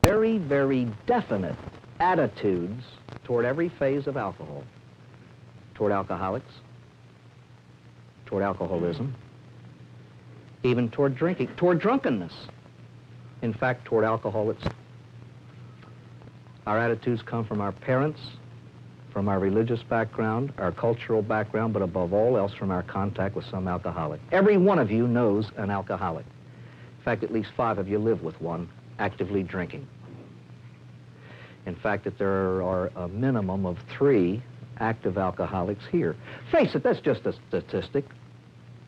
very, very definite attitudes toward every phase of alcohol, toward alcoholics, toward alcoholism, even toward drinking, toward drunkenness. In fact, toward alcohol itself. Our attitudes come from our parents, from our religious background, our cultural background, but above all else from our contact with some alcoholic. Every one of you knows an alcoholic. In fact, at least 5 of you live with one actively drinking. In fact, that there are a minimum of 3 active alcoholics here. Face it, that's just a statistic.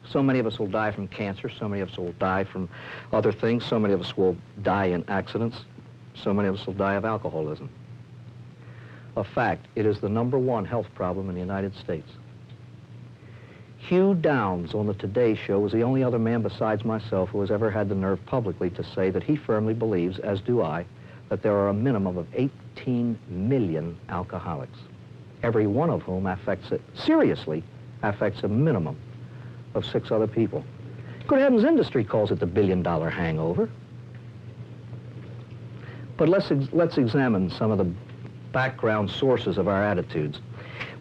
So many of us will die from cancer, so many of us will die from other things, so many of us will die in accidents, so many of us will die of alcoholism. A fact, it is the #1 health problem in the United States. Hugh Downs on the Today Show was the only other man besides myself who has ever had the nerve publicly to say that he firmly believes, as do I, that there are a minimum of 18 million alcoholics, every one of whom seriously affects a minimum of 6 other people. Good heavens, industry calls it the billion-dollar hangover. But let's examine some of the background sources of our attitudes.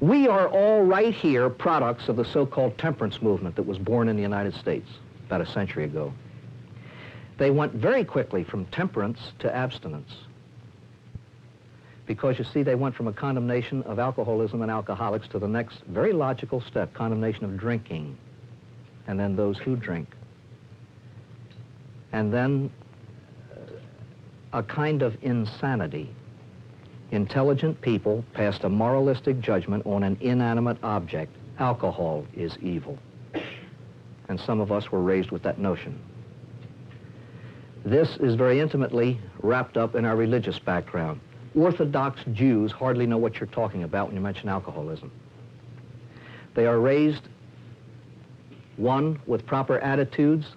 We are all right here products of the so-called temperance movement that was born in the United States about a century ago. They went very quickly from temperance to abstinence. Because, you see, they went from a condemnation of alcoholism and alcoholics to the next very logical step, condemnation of drinking, and then those who drink. And then a kind of insanity. Intelligent people passed a moralistic judgment on an inanimate object. Alcohol is evil. And some of us were raised with that notion. This is very intimately wrapped up in our religious background. Orthodox Jews hardly know what you're talking about when you mention alcoholism. They are raised, 1, with proper attitudes,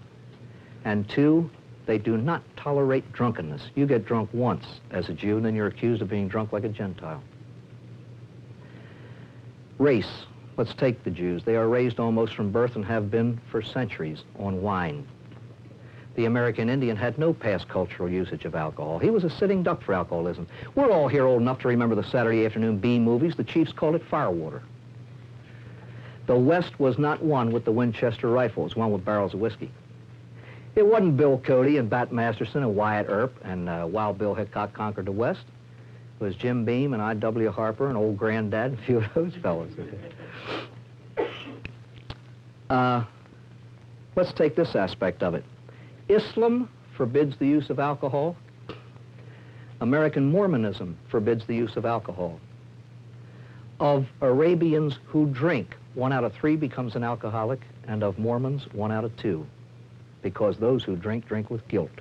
and 2, they do not tolerate drunkenness. You get drunk once as a Jew, and then you're accused of being drunk like a Gentile. Race. Let's take the Jews. They are raised almost from birth and have been for centuries on wine. The American Indian had no past cultural usage of alcohol. He was a sitting duck for alcoholism. We're all here old enough to remember the Saturday afternoon B movies. The chiefs called it firewater. The West was not one with the Winchester rifle. It was one with barrels of whiskey. It wasn't Bill Cody and Bat Masterson and Wyatt Earp and Wild Bill Hickok conquered the West. It was Jim Beam and I.W. Harper and Old Granddad and a few of those fellows. Let's take this aspect of it. Islam forbids the use of alcohol. American Mormonism forbids the use of alcohol. Of Arabians who drink, 1 out of 3 becomes an alcoholic, and of Mormons, 1 out of 2, because those who drink, drink with guilt.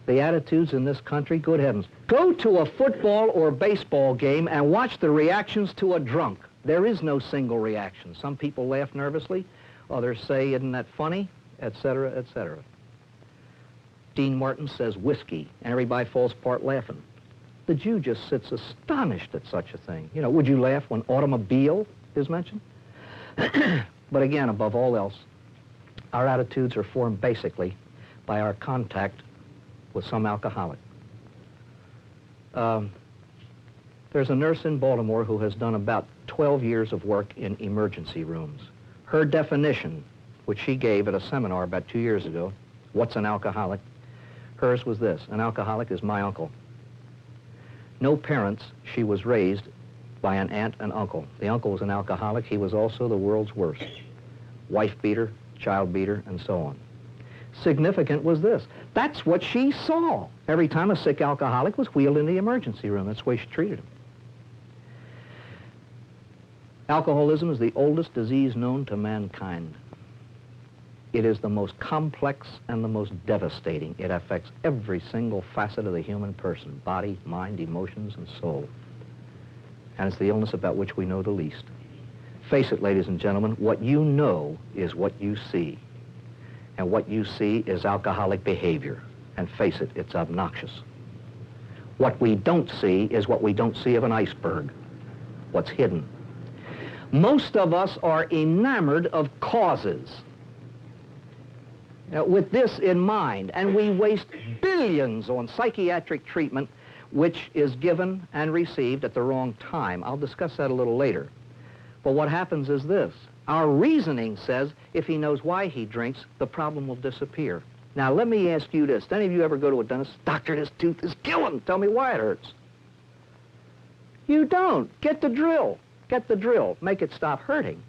The attitudes in this country, good heavens. Go to a football or baseball game and watch the reactions to a drunk. There is no single reaction. Some people laugh nervously, others say, isn't that funny, etc., etc. Dean Martin says whiskey, and everybody falls apart laughing. The Jew just sits astonished at such a thing. You know, would you laugh when automobile is mentioned? But again, above all else, our attitudes are formed basically by our contact with some alcoholic. There's a nurse in Baltimore who has done about 12 years of work in emergency rooms. Her definition, which she gave at a seminar about 2 years ago, what's an alcoholic? Hers was this: an alcoholic is my uncle. No parents, she was raised by an aunt and uncle. The uncle was an alcoholic. He was also the world's worst. Wife beater, child beater, and so on. Significant was this: that's what she saw every time a sick alcoholic was wheeled into the emergency room. That's the way she treated him. Alcoholism is the oldest disease known to mankind. It is the most complex and the most devastating. It affects every single facet of the human person: body, mind, emotions, and soul. And it's the illness about which we know the least. Face it, ladies and gentlemen, what you know is what you see. And what you see is alcoholic behavior. And face it, it's obnoxious. What we don't see is what we don't see of an iceberg, what's hidden. Most of us are enamored of causes. with this in mind, and we waste billions on psychiatric treatment which is given and received at the wrong time. I'll discuss that a little later. But what happens is this. Our reasoning says if he knows why he drinks, the problem will disappear. Now, let me ask you this. Do any of you ever go to a dentist? Doctor, this tooth is killing. Tell me why it hurts. You don't. Get the drill. Get the drill. Make it stop hurting.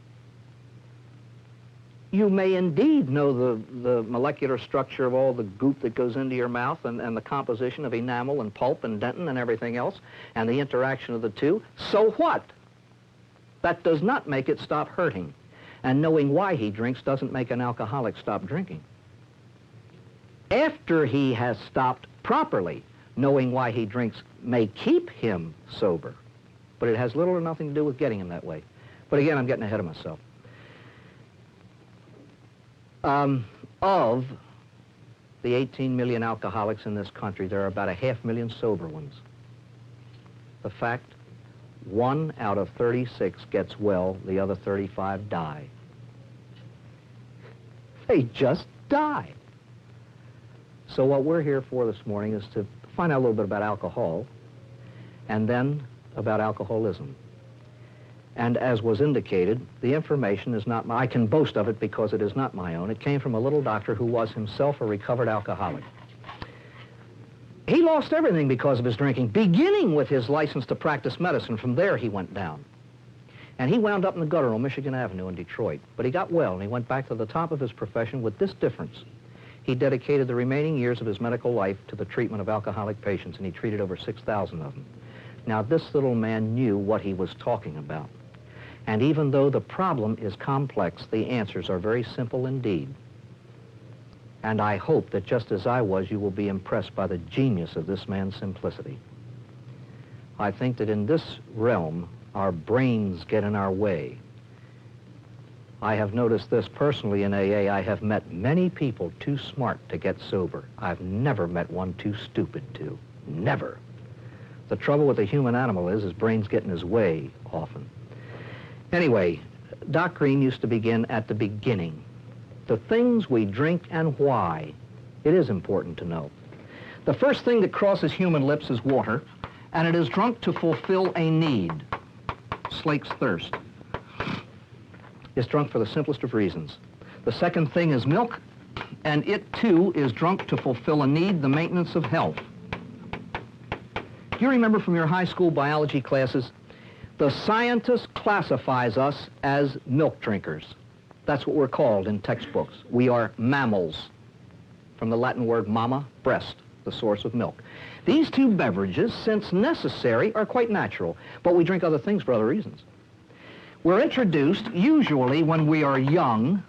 You may indeed know the molecular structure of all the goop that goes into your mouth and the composition of enamel and pulp and dentin and everything else and the interaction of the two. So what? That does not make it stop hurting. And knowing why he drinks doesn't make an alcoholic stop drinking. After he has stopped properly, knowing why he drinks may keep him sober. But it has little or nothing to do with getting him that way. But again, I'm getting ahead of myself. Of the 18 million alcoholics in this country, there are about 500,000 sober ones. The fact, 1 out of 36 gets well, the other 35 die. They just die. So what we're here for this morning is to find out a little bit about alcohol and then about alcoholism. And as was indicated, the information is not I can boast of it because it is not my own. It came from a little doctor who was himself a recovered alcoholic. He lost everything because of his drinking, beginning with his license to practice medicine. From there, he went down. And he wound up in the gutter on Michigan Avenue in Detroit. But he got well, and he went back to the top of his profession with this difference. He dedicated the remaining years of his medical life to the treatment of alcoholic patients, and he treated over 6,000 of them. Now, this little man knew what he was talking about. And even though the problem is complex, the answers are very simple indeed. And I hope that just as I was, you will be impressed by the genius of this man's simplicity. I think that in this realm, our brains get in our way. I have noticed this personally in AA. I have met many people too smart to get sober. I've never met one too stupid to. Never. The trouble with the human animal is his brains get in his way often. Anyway, Doc Green used to begin at the beginning. The things we drink and why. It is important to know. The first thing that crosses human lips is water, and it is drunk to fulfill a need. Slakes thirst. It's drunk for the simplest of reasons. The second thing is milk, and it too is drunk to fulfill a need, the maintenance of health. Do you remember from your high school biology classes? The scientist classifies us as milk drinkers. That's what we're called in textbooks. We are mammals, from the Latin word mama, breast, the source of milk. These two beverages, since necessary, are quite natural, but we drink other things for other reasons. We're introduced, usually when we are young,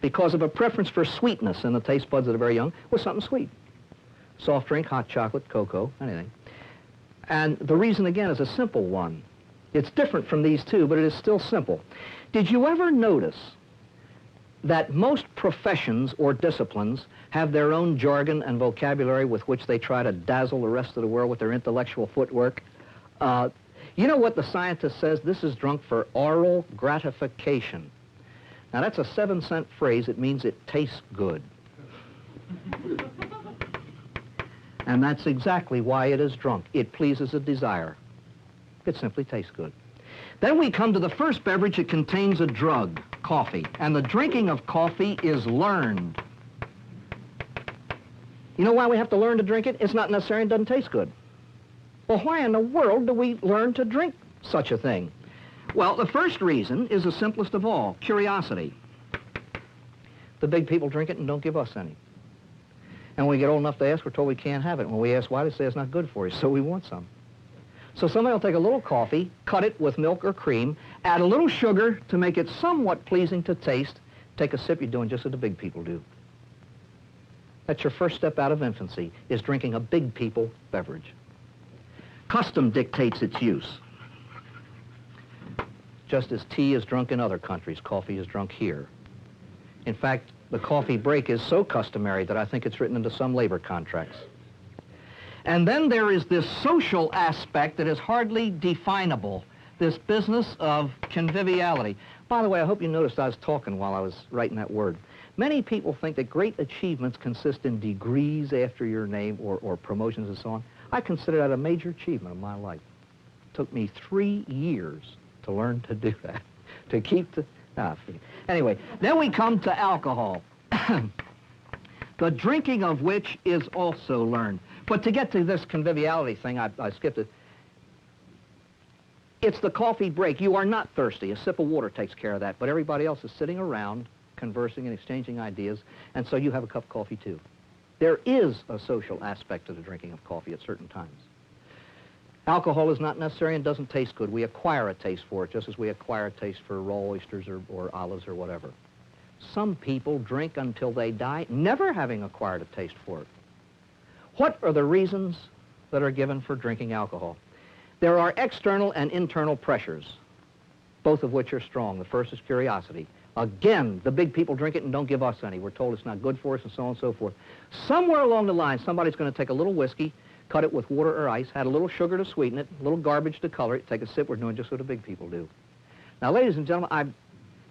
because of a preference for sweetness in the taste buds that are very young, with something sweet. Soft drink, hot chocolate, cocoa, anything. And the reason, again, is a simple one. It's different from these two, but it is still simple. Did you ever notice that most professions or disciplines have their own jargon and vocabulary with which they try to dazzle the rest of the world with their intellectual footwork? You know what the scientist says? This is drunk for oral gratification. Now, that's a 7-cent phrase. It means it tastes good. And that's exactly why it is drunk. It pleases a desire. It simply tastes good. Then we come to the first beverage. It contains a drug, coffee. And the drinking of coffee is learned. You know why we have to learn to drink it? It's not necessary and doesn't taste good. Well, why in the world do we learn to drink such a thing? Well, the first reason is the simplest of all, curiosity. The big people drink it and don't give us any. And when we get old enough to ask, we're told we can't have it. When we ask why, they say it's not good for you, so we want some. So somebody will take a little coffee, cut it with milk or cream, add a little sugar to make it somewhat pleasing to taste. Take a sip, you're doing just what the big people do. That's your first step out of infancy, is drinking a big people beverage. Custom dictates its use. Just as tea is drunk in other countries, coffee is drunk here. In fact, the coffee break is so customary that I think it's written into some labor contracts. And then there is this social aspect that is hardly definable. this business of conviviality. By the way, I hope you noticed I was talking while I was writing that word. Many people think that great achievements consist in degrees after your name or promotions and so on. I consider that a major achievement of my life. It took me 3 years to learn to do that, to keep the... Anyway, then we come to alcohol, the drinking of which is also learned. But to get to this conviviality thing, I skipped it. It's the coffee break. You are not thirsty. A sip of water takes care of that. But everybody else is sitting around, conversing and exchanging ideas, and so you have a cup of coffee too. There is a social aspect to the drinking of coffee at certain times. Alcohol is not necessary and doesn't taste good. We acquire a taste for it, just as we acquire a taste for raw oysters or olives or whatever. Some people drink until they die, never having acquired a taste for it. What are the reasons that are given for drinking alcohol? There are external and internal pressures, both of which are strong. The first is curiosity. Again, the big people drink it and don't give us any. We're told it's not good for us and so on and so forth. Somewhere along the line, somebody's going to take a little whiskey, cut it with water or ice, add a little sugar to sweeten it, a little garbage to color it, take a sip. We're doing just what the big people do. Now, ladies and gentlemen, I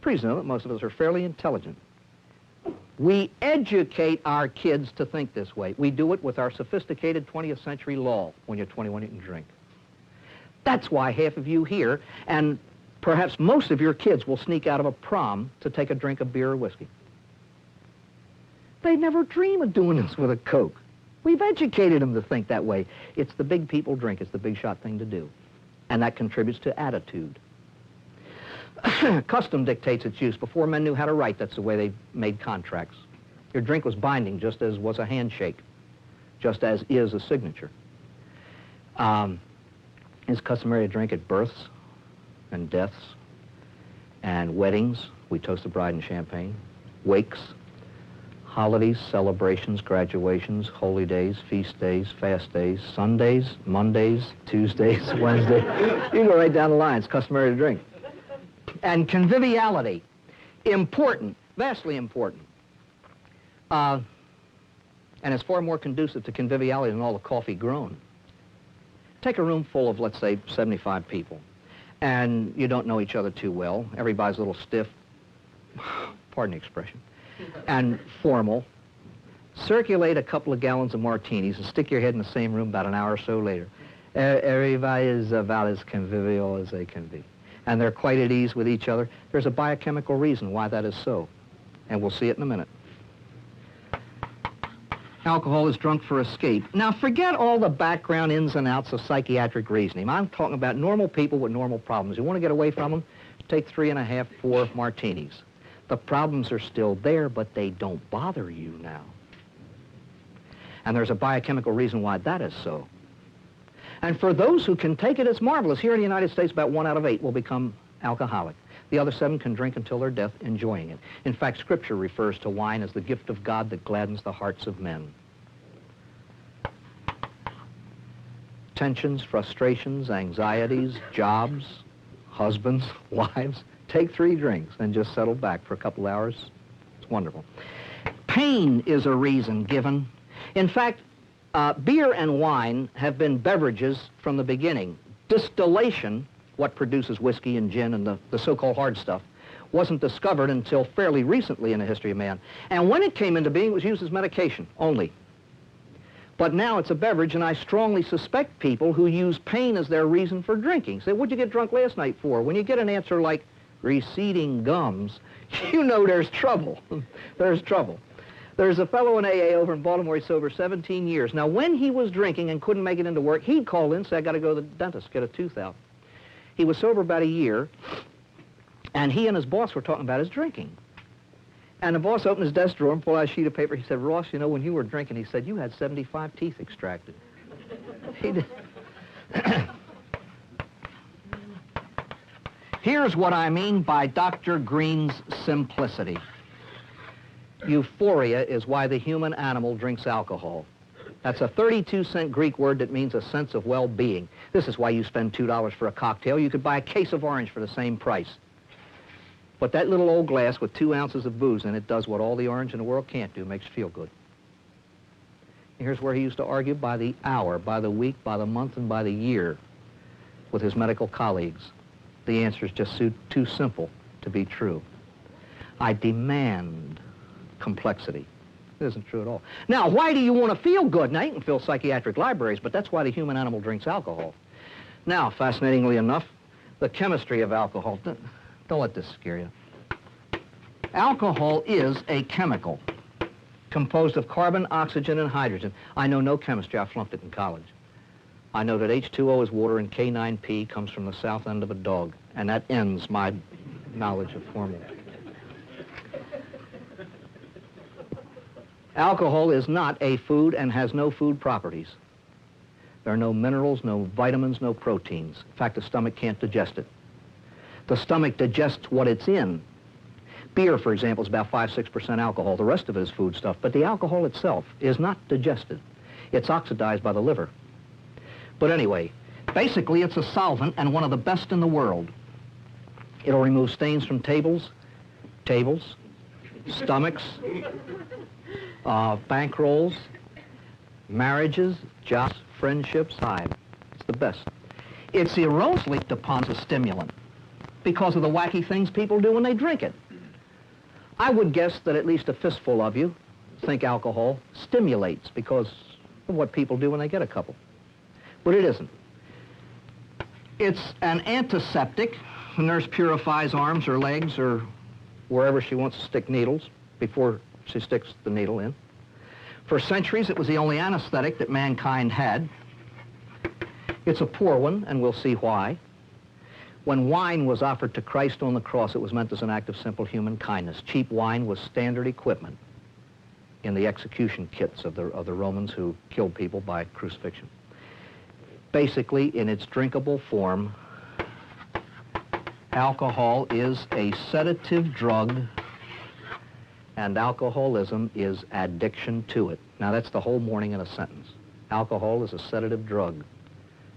presume that most of us are fairly intelligent. We educate our kids to think this way. We do it with our sophisticated 20th century law. When you're 21, you can drink. That's why half of you here, and perhaps most of your kids, will sneak out of a prom to take a drink of beer or whiskey. They never dream of doing this with a Coke. We've educated them to think that way. It's the big people drink. It's the big shot thing to do. And that contributes to attitude. Custom dictates its use. Before men knew how to write, that's the way they made contracts. Your drink was binding, just as was a handshake, just as is a signature. It's customary to drink at births and deaths and weddings. We toast the bride in champagne. Wakes, holidays, celebrations, graduations, holy days, feast days, fast days, Sundays, Mondays, Tuesdays, Wednesdays. You can go right down the line. It's customary to drink. And conviviality, important, vastly important. And it's far more conducive to conviviality than all the coffee grown. Take a room full of, let's say, 75 people, and you don't know each other too well. Everybody's a little stiff, pardon the expression, and formal. Circulate a couple of gallons of martinis and stick your head in the same room about an hour or so later. Everybody is about as convivial as they can be. And they're quite at ease with each other. There's a biochemical reason why that is so, and we'll see it in a minute. Alcohol is drunk for escape. Now, forget all the background ins and outs of psychiatric reasoning. I'm talking about normal people with normal problems. You want to get away from them? Take 3.5, 4 martinis. The problems are still there, but they don't bother you now. And there's a biochemical reason why that is so. And for those who can take it, it's marvelous. Here in the United States, about 1 out of 8 will become alcoholic. The other 7 can drink until their death, enjoying it. In fact, Scripture refers to wine as the gift of God that gladdens the hearts of men. Tensions, frustrations, anxieties, jobs, husbands, wives. Take 3 drinks and just settle back for a couple hours. It's wonderful. Pain is a reason given. In fact, beer and wine have been beverages from the beginning. Distillation, what produces whiskey and gin and the so-called hard stuff, wasn't discovered until fairly recently in the history of man. And when it came into being, it was used as medication only. But now it's a beverage, and I strongly suspect people who use pain as their reason for drinking. Say, what'd you get drunk last night for? When you get an answer like receding gums, you know there's trouble. There's trouble. There's a fellow in AA over in Baltimore, he's sober 17 years. Now, when he was drinking and couldn't make it into work, he'd call in and say, I got to go to the dentist, get a tooth out. He was sober about a year, and he and his boss were talking about his drinking. And the boss opened his desk drawer and pulled out a sheet of paper. He said, Ross, you know, when you were drinking, he said, you had 75 teeth extracted. He did. Here's what I mean by Dr. Green's simplicity. Euphoria is why the human animal drinks alcohol. That's a 32-cent Greek word that means a sense of well-being. This is why you spend $2 for a cocktail. You could buy a case of orange for the same price. But that little old glass with 2 ounces of booze in it does what all the orange in the world can't do, makes you feel good. And here's where he used to argue by the hour, by the week, by the month, and by the year with his medical colleagues. The answer is just too simple to be true. I demand complexity. It isn't true at all. Now, why do you want to feel good? Now, you can fill psychiatric libraries, but that's why the human animal drinks alcohol. Now, fascinatingly enough, the chemistry of alcohol. Don't let this scare you. Alcohol is a chemical composed of carbon, oxygen, and hydrogen. I know no chemistry. I flunked it in college. I know that H2O is water and K9P comes from the south end of a dog, and that ends my knowledge of formula. Alcohol is not a food and has no food properties. There are no minerals, no vitamins, no proteins. In fact, the stomach can't digest it. The stomach digests what it's in. Beer, for example, is about 5-6% alcohol. The rest of it is food stuff. But the alcohol itself is not digested. It's oxidized by the liver. But anyway, basically it's a solvent and one of the best in the world. It'll remove stains from tables, stomachs, bankrolls, marriages, jobs, friendships. It's the best. It's erroneously looked upon as a stimulant because of the wacky things people do when they drink it. I would guess that at least a fistful of you think alcohol stimulates because of what people do when they get a couple. But it isn't. It's an antiseptic. The nurse purifies arms or legs or wherever she wants to stick needles before she sticks the needle in. For centuries, it was the only anesthetic that mankind had. It's a poor one, and we'll see why. When wine was offered to Christ on the cross, it was meant as an act of simple human kindness. Cheap wine was standard equipment in the execution kits of the Romans who killed people by crucifixion. Basically, in its drinkable form, alcohol is a sedative drug, and alcoholism is addiction to it. Now, that's the whole morning in a sentence. Alcohol is a sedative drug,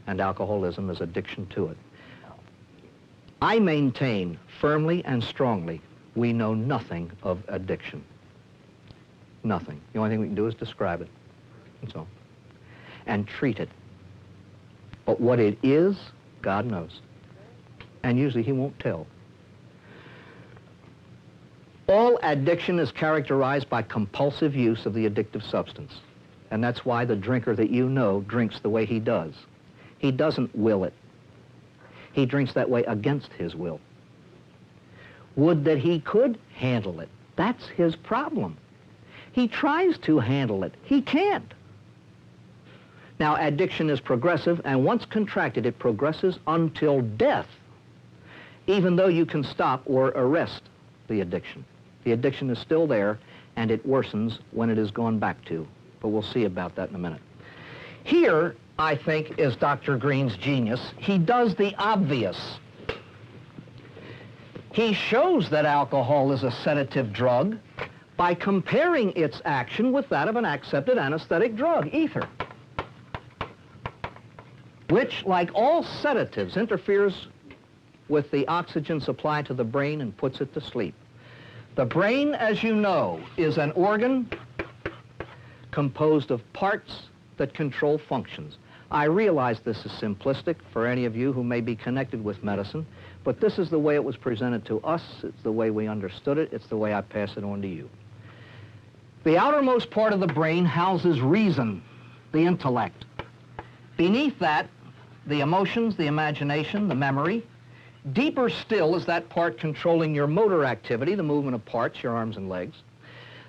and alcoholism is addiction to it. I maintain firmly and strongly we know nothing of addiction. Nothing. The only thing we can do is describe it. That's all. And treat it. But what it is, God knows. And usually he won't tell. All addiction is characterized by compulsive use of the addictive substance. And that's why the drinker that you know drinks the way he does. He doesn't will it. He drinks that way against his will. Would that he could handle it. That's his problem. He tries to handle it. He can't. Now, addiction is progressive, and once contracted, it progresses until death, even though you can stop or arrest the addiction. The addiction is still there, and it worsens when it is gone back to. But we'll see about that in a minute. Here, I think, is Dr. Green's genius. He does the obvious. He shows that alcohol is a sedative drug by comparing its action with that of an accepted anesthetic drug, ether, which, like all sedatives, interferes with the oxygen supply to the brain and puts it to sleep. The brain, as you know, is an organ composed of parts that control functions. I realize this is simplistic for any of you who may be connected with medicine, but this is the way it was presented to us. It's the way we understood it. It's the way I pass it on to you. The outermost part of the brain houses reason, the intellect. Beneath that, the emotions, the imagination, the memory. Deeper still is that part controlling your motor activity, the movement of parts, your arms and legs.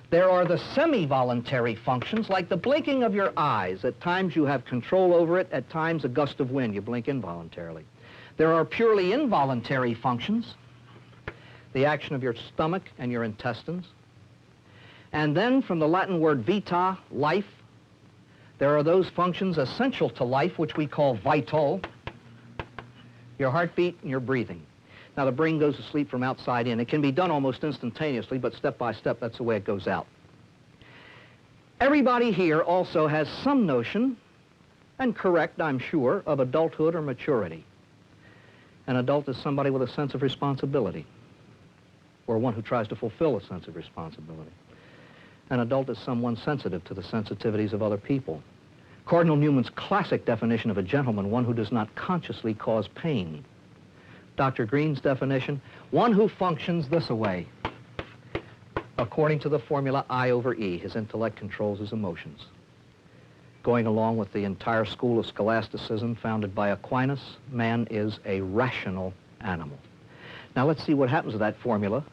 There are the semi-voluntary functions, like the blinking of your eyes. At times you have control over it, at times a gust of wind, you blink involuntarily. There are purely involuntary functions, the action of your stomach and your intestines. And then from the Latin word vita, life, there are those functions essential to life, which we call vital, your heartbeat and your breathing. Now, the brain goes to sleep from outside in. It can be done almost instantaneously, but step by step, that's the way it goes out. Everybody here also has some notion, and correct, I'm sure, of adulthood or maturity. An adult is somebody with a sense of responsibility, or one who tries to fulfill a sense of responsibility. An adult is someone sensitive to the sensitivities of other people. Cardinal Newman's classic definition of a gentleman, one who does not consciously cause pain. Dr. Green's definition, one who functions this way. According to the formula I over E, his intellect controls his emotions. Going along with the entire school of scholasticism founded by Aquinas, man is a rational animal. Now let's see what happens to that formula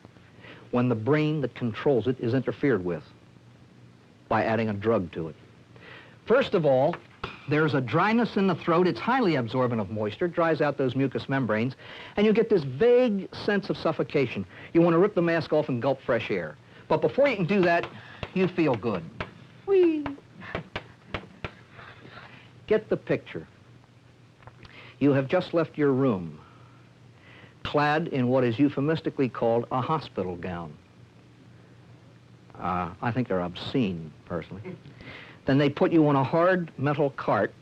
when the brain that controls it is interfered with by adding a drug to it. First of all, there's a dryness in the throat. It's highly absorbent of moisture, dries out those mucous membranes, and you get this vague sense of suffocation. You want to rip the mask off and gulp fresh air. But before you can do that, you feel good. Whee! Get the picture. You have just left your room, clad in what is euphemistically called a hospital gown. I think they're obscene, personally. Then they put you on a hard metal cart,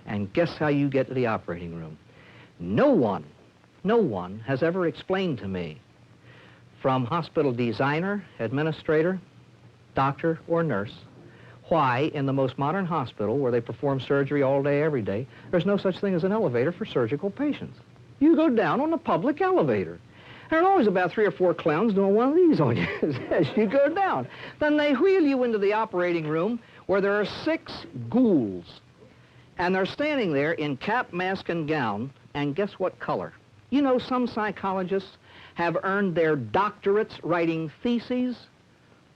and guess how you get to the operating room? No one has ever explained to me, from hospital designer, administrator, doctor, or nurse, why in the most modern hospital, where they perform surgery all day, every day, there's no such thing as an elevator for surgical patients. You go down on a public elevator. There are always about 3 or 4 clowns doing one of these on you as you go down. Then they wheel you into the operating room where there are 6 ghouls. And they're standing there in cap, mask, and gown, and guess what color? You know, some psychologists have earned their doctorates writing theses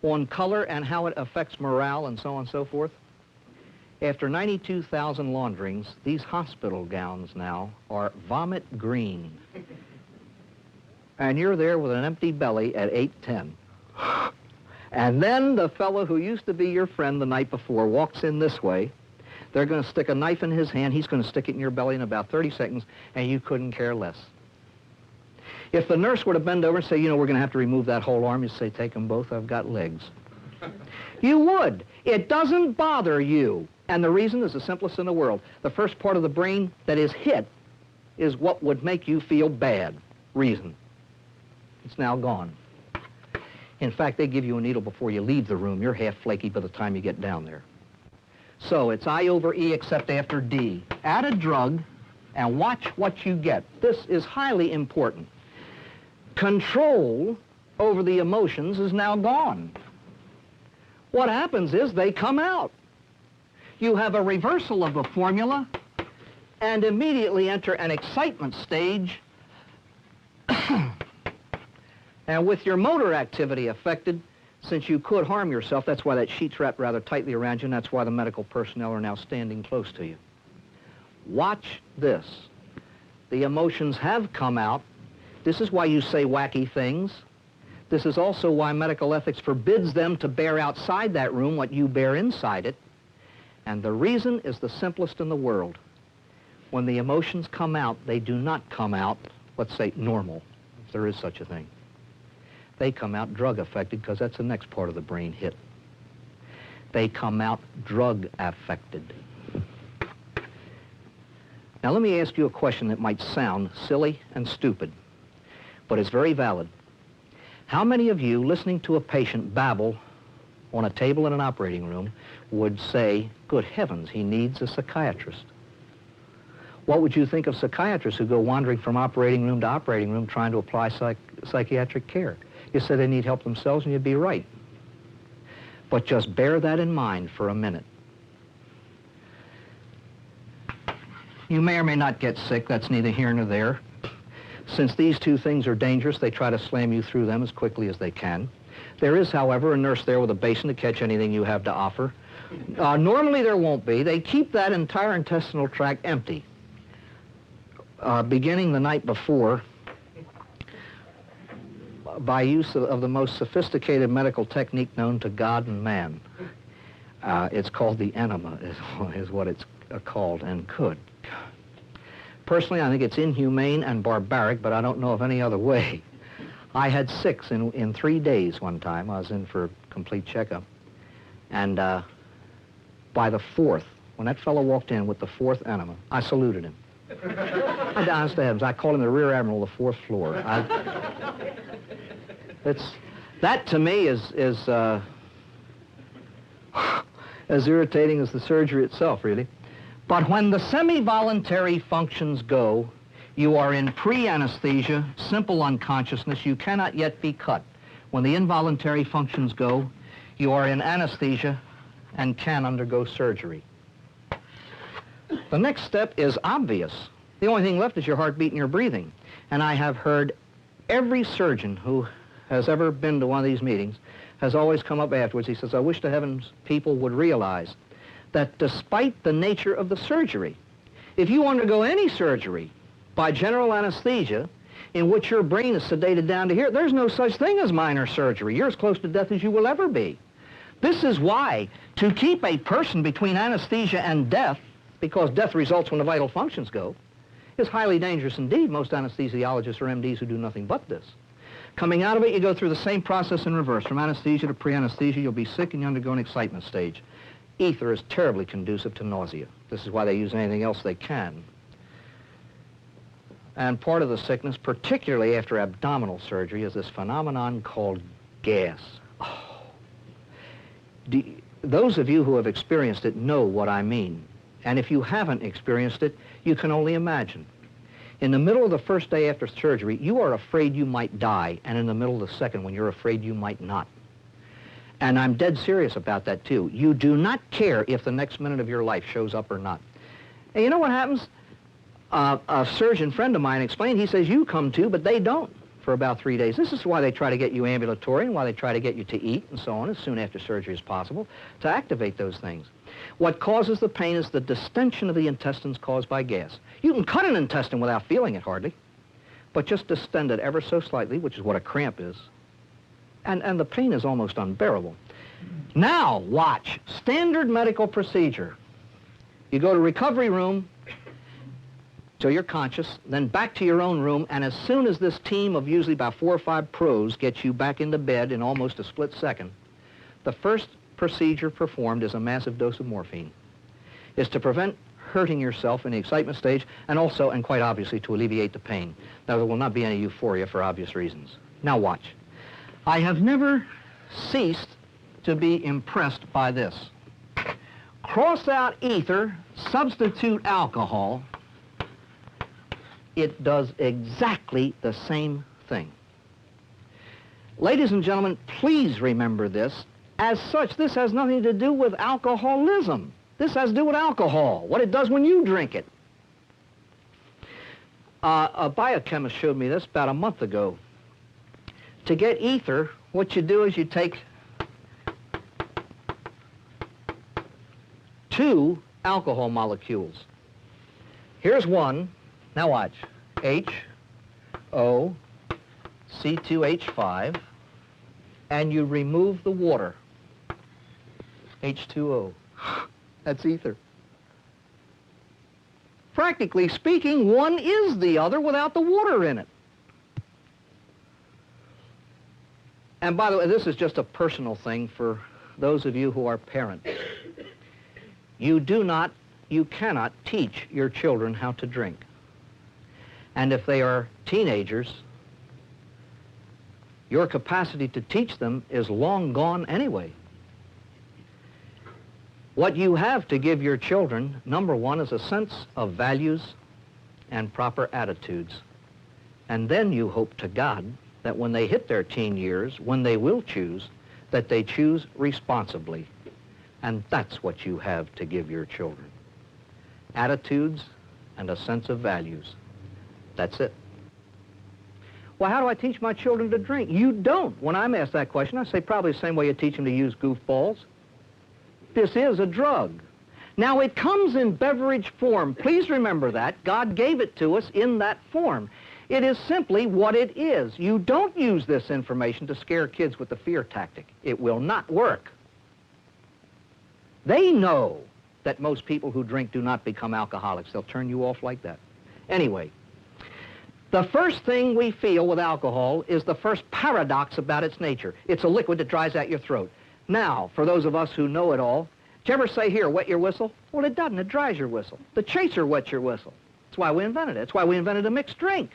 on color and how it affects morale and so on and so forth. After 92,000 launderings, these hospital gowns now are vomit green. And you're there with an empty belly at 8:10. And then the fellow who used to be your friend the night before walks in this way. They're going to stick a knife in his hand. He's going to stick it in your belly in about 30 seconds, and you couldn't care less. If the nurse were to bend over and say, you know, we're going to have to remove that whole arm, you'd say, take them both, I've got legs. You would. It doesn't bother you. And the reason is the simplest in the world. The first part of the brain that is hit is what would make you feel bad. Reason. It's now gone. In fact, they give you a needle before you leave the room. You're half flaky by the time you get down there. So it's I over E except after D. Add a drug and watch what you get. This is highly important. Control over the emotions is now gone. What happens is they come out. You have a reversal of the formula and immediately enter an excitement stage. And with your motor activity affected, since you could harm yourself, that's why that sheet's wrapped rather tightly around you, and that's why the medical personnel are now standing close to you. Watch this. The emotions have come out. This is why you say wacky things. This is also why medical ethics forbids them to bear outside that room what you bear inside it. And the reason is the simplest in the world. When the emotions come out, they do not come out, let's say, normal, if there is such a thing. They come out drug-affected because that's the next part of the brain hit. They come out drug-affected. Now let me ask you a question that might sound silly and stupid, but it's very valid. How many of you listening to a patient babble on a table in an operating room would say, good heavens, he needs a psychiatrist? What would you think of psychiatrists who go wandering from operating room to operating room trying to apply psychiatric care? You say they need help themselves, and you'd be right. But just bear that in mind for a minute. You may or may not get sick. That's neither here nor there. Since these two things are dangerous, they try to slam you through them as quickly as they can. There is, however, a nurse there with a basin to catch anything you have to offer. Normally there won't be. They keep that entire intestinal tract empty. Beginning the night before, by use of the most sophisticated medical technique known to God and man. It's called the enema, is what it's called, and could. Personally, I think it's inhumane and barbaric, but I don't know of any other way. I had 6 in 3 days one time. I was in for a complete checkup. And by the 4th, when that fellow walked in with the 4th enema, I saluted him. Honest to heavens, I called him the Rear Admiral of the 4th floor. That to me is as irritating as the surgery itself, really. But when the semi-voluntary functions go, You are in pre-anesthesia, simple unconsciousness. You cannot yet be cut. When the involuntary functions go, you are in anesthesia and can undergo surgery. The next step is obvious. The only thing left is your heartbeat and your breathing. And I have heard every surgeon who has ever been to one of these meetings has always come up afterwards. He says, I wish to heavens people would realize that despite the nature of the surgery, if you undergo any surgery by general anesthesia in which your brain is sedated down to here, there's no such thing as minor surgery. You're as close to death as you will ever be. This is why, to keep a person between anesthesia and death, because death results when the vital functions go, is highly dangerous indeed. Most anesthesiologists are MDs who do nothing but this. Coming out of it, you go through the same process in reverse. From anesthesia to pre-anesthesia, you'll be sick and you undergo an excitement stage. Ether is terribly conducive to nausea. This is why they use anything else they can. And part of the sickness, particularly after abdominal surgery, is this phenomenon called gas. Oh. Those of you who have experienced it know what I mean. And if you haven't experienced it, you can only imagine. In the middle of the first day after surgery, you are afraid you might die, and in the middle of the second one, you're afraid you might not. And I'm dead serious about that, too. You do not care if the next minute of your life shows up or not. And you know what happens? A surgeon friend of mine explained, he says, you come too, but they don't for about 3 days. This is why they try to get you ambulatory and why they try to get you to eat and so on as soon after surgery as possible, to activate those things. What causes the pain is the distension of the intestines caused by gas. You can cut an intestine without feeling it hardly, but just distend it ever so slightly, which is what a cramp is, and the pain is almost unbearable. Now, watch. Standard medical procedure. You go to recovery room till you're conscious, then back to your own room, and as soon as this team of usually about 4 or 5 pros gets you back into bed in almost a split second, the first procedure performed is a massive dose of morphine. It's to prevent hurting yourself in the excitement stage, and also, and quite obviously, to alleviate the pain. Now, there will not be any euphoria for obvious reasons. Now, watch. I have never ceased to be impressed by this. Cross out ether, substitute alcohol. It does exactly the same thing. Ladies and gentlemen, please remember this. As such, this has nothing to do with alcoholism. This has to do with alcohol, what it does when you drink it. A biochemist showed me this about a month ago. To get ether, what you do is you take 2 alcohol molecules. Here's one. Now watch. H-O, C2H5, and you remove the water. H2O. That's ether. Practically speaking, one is the other without the water in it. And by the way, this is just a personal thing for those of you who are parents. You cannot teach your children how to drink. And if they are teenagers, your capacity to teach them is long gone anyway. What you have to give your children, number one, is a sense of values and proper attitudes. And then you hope to God that when they hit their teen years, when they will choose, that they choose responsibly. And that's what you have to give your children. Attitudes and a sense of values. That's it. Well, how do I teach my children to drink? You don't. When I'm asked that question, I say probably the same way you teach them to use goofballs. This is a drug. Now, it comes in beverage form. Please remember that. God gave it to us in that form. It is simply what it is. You don't use this information to scare kids with the fear tactic. It will not work. They know that most people who drink do not become alcoholics. They'll turn you off like that. Anyway, the first thing we feel with alcohol is the first paradox about its nature. It's a liquid that dries out your throat. Now, for those of us who know it all, did you ever say, here, wet your whistle? Well, it doesn't. It dries your whistle. The chaser wets your whistle. That's why we invented it. That's why we invented a mixed drink.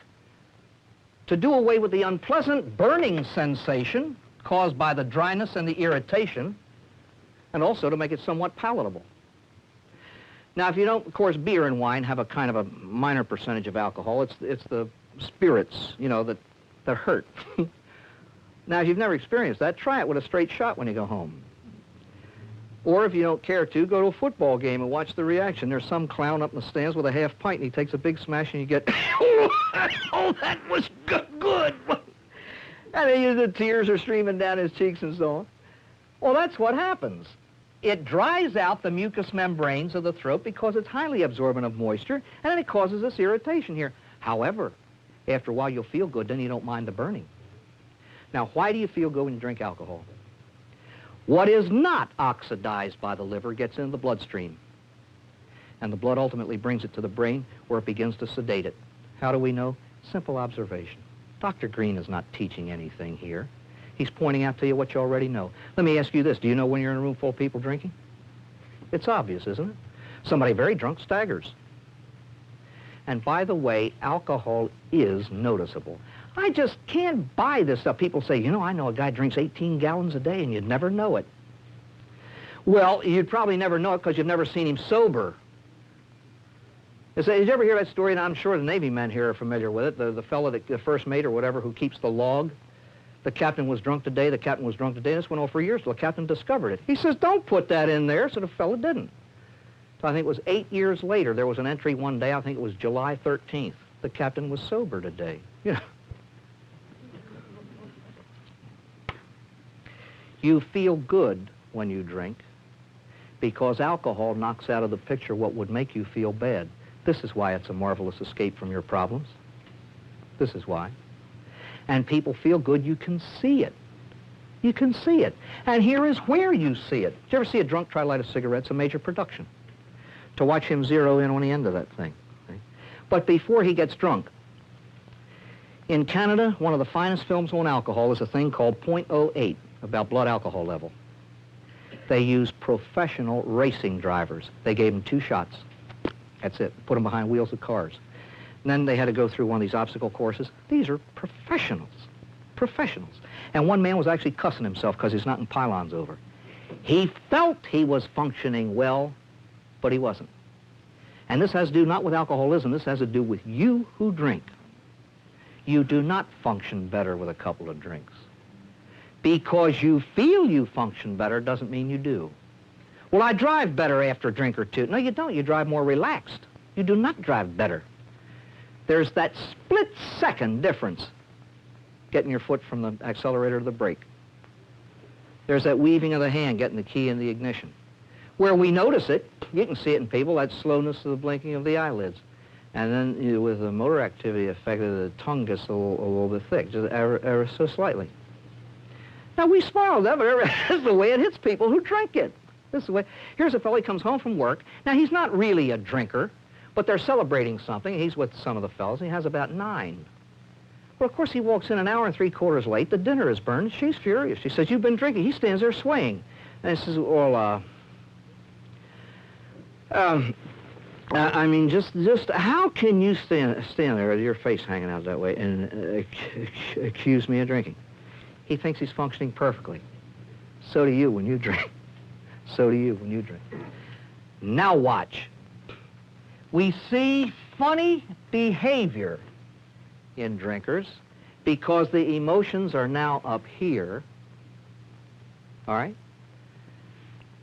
To do away with the unpleasant burning sensation caused by the dryness and the irritation, and also to make it somewhat palatable. Now, if you don't, of course, beer and wine have a kind of a minor percentage of alcohol. It's the spirits, you know, that hurt. Now, if you've never experienced that, try it with a straight shot when you go home. Or if you don't care to, go to a football game and watch the reaction. There's some clown up in the stands with a half pint, and he takes a big smash, and you get, oh, that was good. And then the tears are streaming down his cheeks and so on. Well, that's what happens. It dries out the mucous membranes of the throat because it's highly absorbent of moisture, and then it causes this irritation here. However, after a while, you'll feel good, then you don't mind the burning. Now, why do you feel good when you drink alcohol? What is not oxidized by the liver gets into the bloodstream, and the blood ultimately brings it to the brain where it begins to sedate it. How do we know? Simple observation. Dr. Green is not teaching anything here. He's pointing out to you what you already know. Let me ask you this. Do you know when you're in a room full of people drinking? It's obvious, isn't it? Somebody very drunk staggers. And by the way, alcohol is noticeable. I just can't buy this stuff. People say, you know, I know a guy drinks 18 gallons a day, and you'd never know it. Well, you'd probably never know it because you've never seen him sober. Did you ever hear that story? And I'm sure the Navy men here are familiar with it. The fellow, the first mate or whatever, who keeps the log. The captain was drunk today, the captain was drunk today. This went on for years till the captain discovered it. He says, don't put that in there, so the fellow didn't. So I think it was 8 years later, there was an entry one day, I think it was July 13th. The captain was sober today. You know. You feel good when you drink because alcohol knocks out of the picture what would make you feel bad. This is why it's a marvelous escape from your problems. This is why. And people feel good, you can see it. You can see it. And here is where you see it. Did you ever see a drunk try to light a cigarette? It's a major production. To watch him zero in on the end of that thing. Okay? But before he gets drunk, in Canada, one of the finest films on alcohol is a thing called .08, about blood alcohol level. They used professional racing drivers. They gave them 2 shots. That's it. Put them behind wheels of cars. And then they had to go through one of these obstacle courses. These are professionals. Professionals. And one man was actually cussing himself because he's knocking pylons over. He felt he was functioning well, but he wasn't. And this has to do not with alcoholism. This has to do with you who drink. You do not function better with a couple of drinks. Because you feel you function better doesn't mean you do. Well, I drive better after a drink or two. No, you don't. You drive more relaxed. You do not drive better. There's that split-second difference getting your foot from the accelerator to the brake. There's that weaving of the hand, getting the key in the ignition. Where we notice it, you can see it in people, that slowness of the blinking of the eyelids. And then with the motor activity affected, the tongue gets a little bit thick, just ever so slightly. Now, we smile, but this is the way it hits people who drink it. This is the way. Here's a fellow, he comes home from work. Now, he's not really a drinker, but they're celebrating something. He's with some of the fellows, and he has about 9. Well, of course, he walks in an hour and 3/4 late. The dinner is burned. She's furious. She says, you've been drinking. He stands there swaying. And he says, well, I mean, just how can you stand there with your face hanging out that way and accuse me of drinking? He thinks he's functioning perfectly. So do you when you drink. So do you when you drink. Now watch. We see funny behavior in drinkers because the emotions are now up here, all right?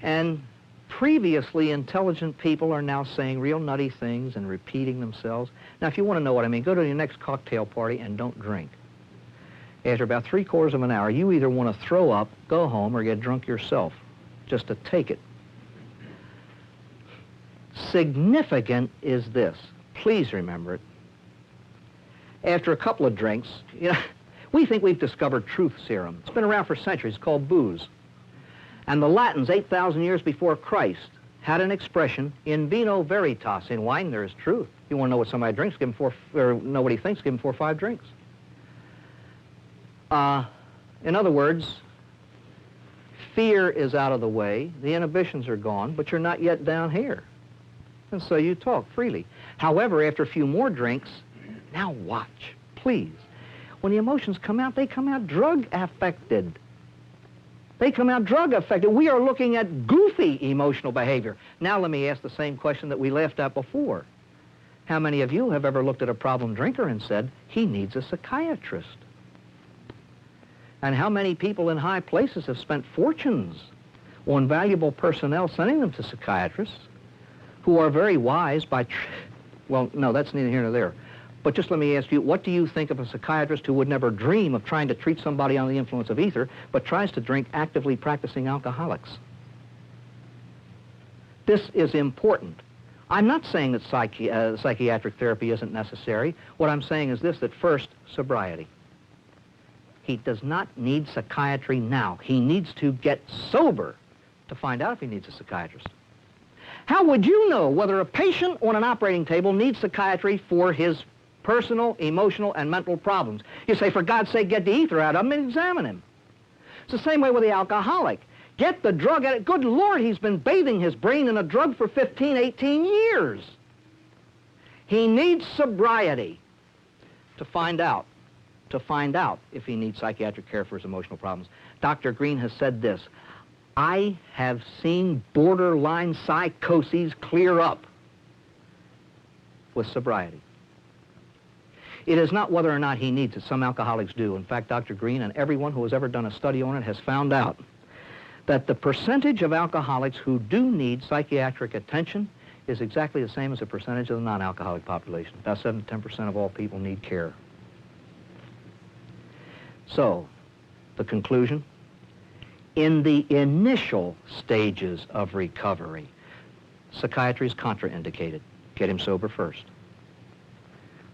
And previously intelligent people are now saying real nutty things and repeating themselves. Now, if you want to know what I mean, go to your next cocktail party and don't drink. After about 3/4 of an hour, you either want to throw up, go home, or get drunk yourself, just to take it. Significant is this. Please remember it. After a couple of drinks, we think we've discovered truth serum. It's been around for centuries. It's called booze. And the Latins, 8,000 years before Christ, had an expression, in vino veritas. In wine, there is truth. You want to know what somebody drinks, give him know what he thinks, give him 4 or 5 drinks. In other words, fear is out of the way, the inhibitions are gone, but you're not yet down here. And so you talk freely. However, after a few more drinks, now watch, please. When the emotions come out, they come out drug-affected. They come out drug affected. We are looking at goofy emotional behavior. Now let me ask the same question that we laughed at before. How many of you have ever looked at a problem drinker and said, he needs a psychiatrist? And how many people in high places have spent fortunes on valuable personnel sending them to psychiatrists who are very wise by, well, no, that's neither here nor there. But just let me ask you, what do you think of a psychiatrist who would never dream of trying to treat somebody under the influence of ether, but tries to drink actively practicing alcoholics? This is important. I'm not saying that psychiatric therapy isn't necessary. What I'm saying is this, that first, sobriety. He does not need psychiatry now. He needs to get sober to find out if he needs a psychiatrist. How would you know whether a patient on an operating table needs psychiatry for his personal, emotional, and mental problems? You say, for God's sake, get the ether out of him and examine him. It's the same way with the alcoholic. Get the drug out of it. Good Lord, he's been bathing his brain in a drug for 15, 18 years. He needs sobriety to find out if he needs psychiatric care for his emotional problems. Dr. Green has said this, I have seen borderline psychoses clear up with sobriety. It is not whether or not he needs it. Some alcoholics do. In fact, Dr. Green and everyone who has ever done a study on it has found out that the percentage of alcoholics who do need psychiatric attention is exactly the same as the percentage of the non-alcoholic population. About 7 to 10% of all people need care. So, the conclusion, in the initial stages of recovery, psychiatry is contraindicated. Get him sober first.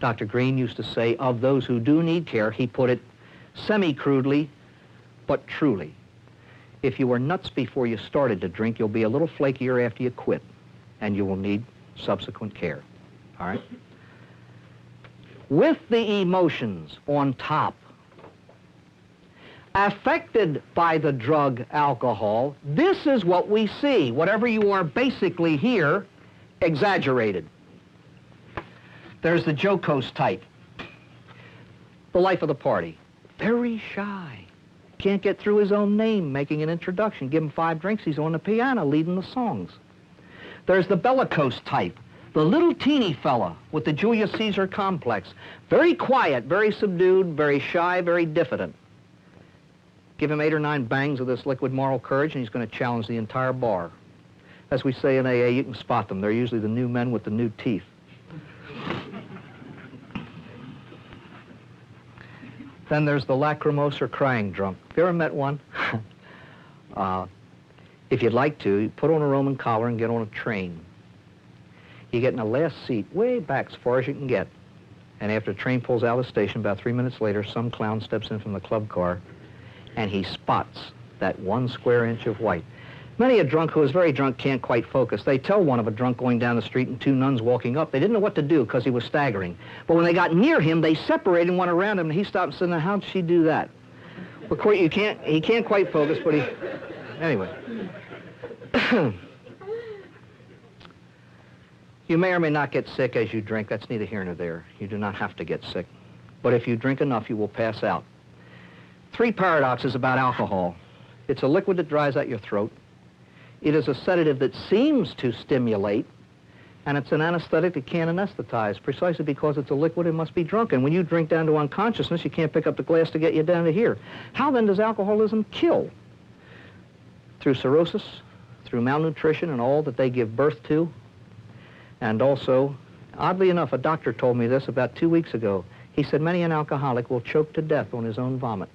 Dr. Green used to say, of those who do need care, he put it semi-crudely, but truly. If you were nuts before you started to drink, you'll be a little flakier after you quit, and you will need subsequent care. All right? With the emotions on top, affected by the drug alcohol, this is what we see. Whatever you are basically here, exaggerated. There's the jocose type. The life of the party. Very shy. Can't get through his own name, making an introduction. Give him 5 drinks, he's on the piano leading the songs. There's the bellicose type. The little teeny fella with the Julius Caesar complex. Very quiet, very subdued, very shy, very diffident. Give him 8 or 9 bangs of this liquid moral courage and he's going to challenge the entire bar. As we say in AA, you can spot them. They're usually the new men with the new teeth. Then there's the lachrymose or crying drunk. Have you ever met one? If you'd like to, you put on a Roman collar and get on a train. You get in the last seat, way back as far as you can get. And after the train pulls out of the station, about 3 minutes later, some clown steps in from the club car and he spots that 1 square inch of white. Many a drunk who is very drunk can't quite focus. They tell one of a drunk going down the street and 2 nuns walking up. They didn't know what to do because he was staggering. But when they got near him, they separated and went around him, and he stopped and said, now, how'd she do that? Of course, he can't quite focus, but he... Anyway. You may or may not get sick as you drink. That's neither here nor there. You do not have to get sick. But if you drink enough, you will pass out. 3 paradoxes about alcohol. It's a liquid that dries out your throat. It is a sedative that seems to stimulate, and it's an anesthetic that can't anesthetize, precisely because it's a liquid and must be drunk. And when you drink down to unconsciousness, you can't pick up the glass to get you down to here. How then does alcoholism kill? Through cirrhosis, through malnutrition and all that they give birth to. And also, oddly enough, a doctor told me this about 2 weeks ago. He said many an alcoholic will choke to death on his own vomit.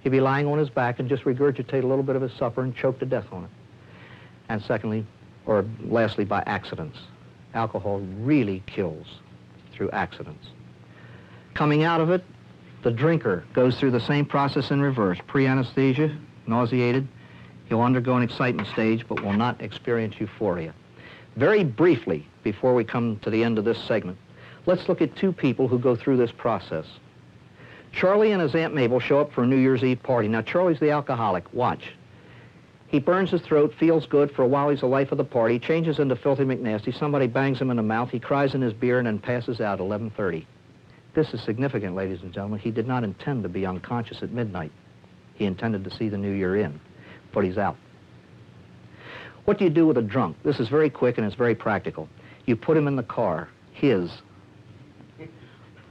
He'd be lying on his back and just regurgitate a little bit of his supper and choke to death on it. And secondly, or lastly, by accidents. Alcohol really kills through accidents. Coming out of it, the drinker goes through the same process in reverse. Pre-anesthesia, nauseated. He'll undergo an excitement stage, but will not experience euphoria. Very briefly, before we come to the end of this segment, let's look at 2 people who go through this process. Charlie and his Aunt Mabel show up for a New Year's Eve party. Now, Charlie's the alcoholic. Watch. He burns his throat, feels good. For a while, he's the life of the party, changes into filthy McNasty. Somebody bangs him in the mouth. He cries in his beer and then passes out at 11:30. This is significant, ladies and gentlemen. He did not intend to be unconscious at midnight. He intended to see the new year in, but he's out. What do you do with a drunk? This is very quick and it's very practical. You put him in the car, his.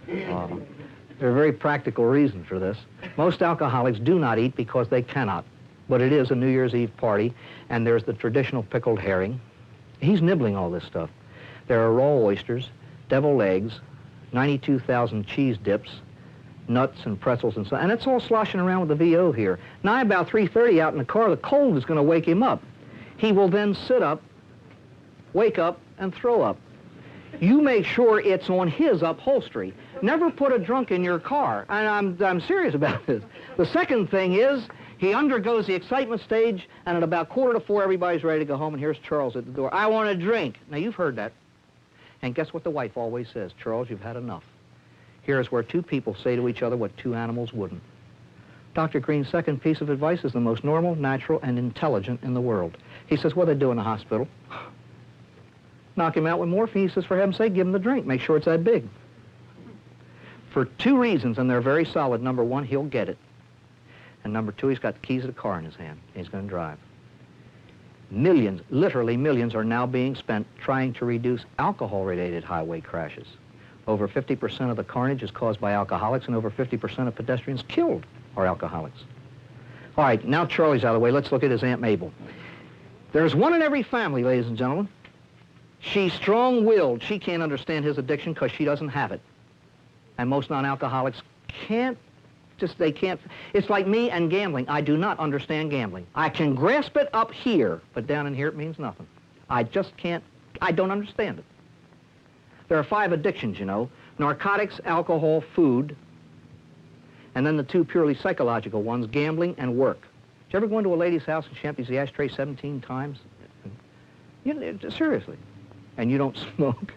There are very practical reasons for this. Most alcoholics do not eat because they cannot, but it is a New Year's Eve party, and there's the traditional pickled herring. He's nibbling all this stuff. There are raw oysters, deviled eggs, 92,000 cheese dips, nuts and pretzels and so on, and it's all sloshing around with the VO here. Now, about 3:30 out in the car, the cold is going to wake him up. He will then sit up, wake up, and throw up. You make sure it's on his upholstery. Never put a drunk in your car, and I'm serious about this. The second thing is, he undergoes the excitement stage, and at about 3:45, everybody's ready to go home, and here's Charles at the door. I want a drink. Now, you've heard that. And guess what the wife always says? Charles, you've had enough. Here's where two people say to each other what two animals wouldn't. Dr. Green's second piece of advice is the most normal, natural, and intelligent in the world. He says, what do they do in the hospital? Knock him out with morphine. He says, for heaven's sake, give him the drink. Make sure it's that big. For two reasons, and they're very solid. Number one, he'll get it. And number two, he's got the keys of the car in his hand. He's going to drive. Millions, literally millions, are now being spent trying to reduce alcohol-related highway crashes. Over 50% of the carnage is caused by alcoholics, and over 50% of pedestrians killed are alcoholics. All right, now Charlie's out of the way. Let's look at his Aunt Mabel. There's one in every family, ladies and gentlemen. She's strong-willed. She can't understand his addiction because she doesn't have it. And most non-alcoholics can't. They can't. It's like me and gambling. I do not understand gambling. I can grasp it up here, but down in here it means nothing. I just can't. I don't understand it. There are 5 addictions, you know. Narcotics, alcohol, food, and then the 2 purely psychological ones, gambling and work. Did you ever go into a lady's house and she empties the ashtray 17 times? Seriously. And you don't smoke?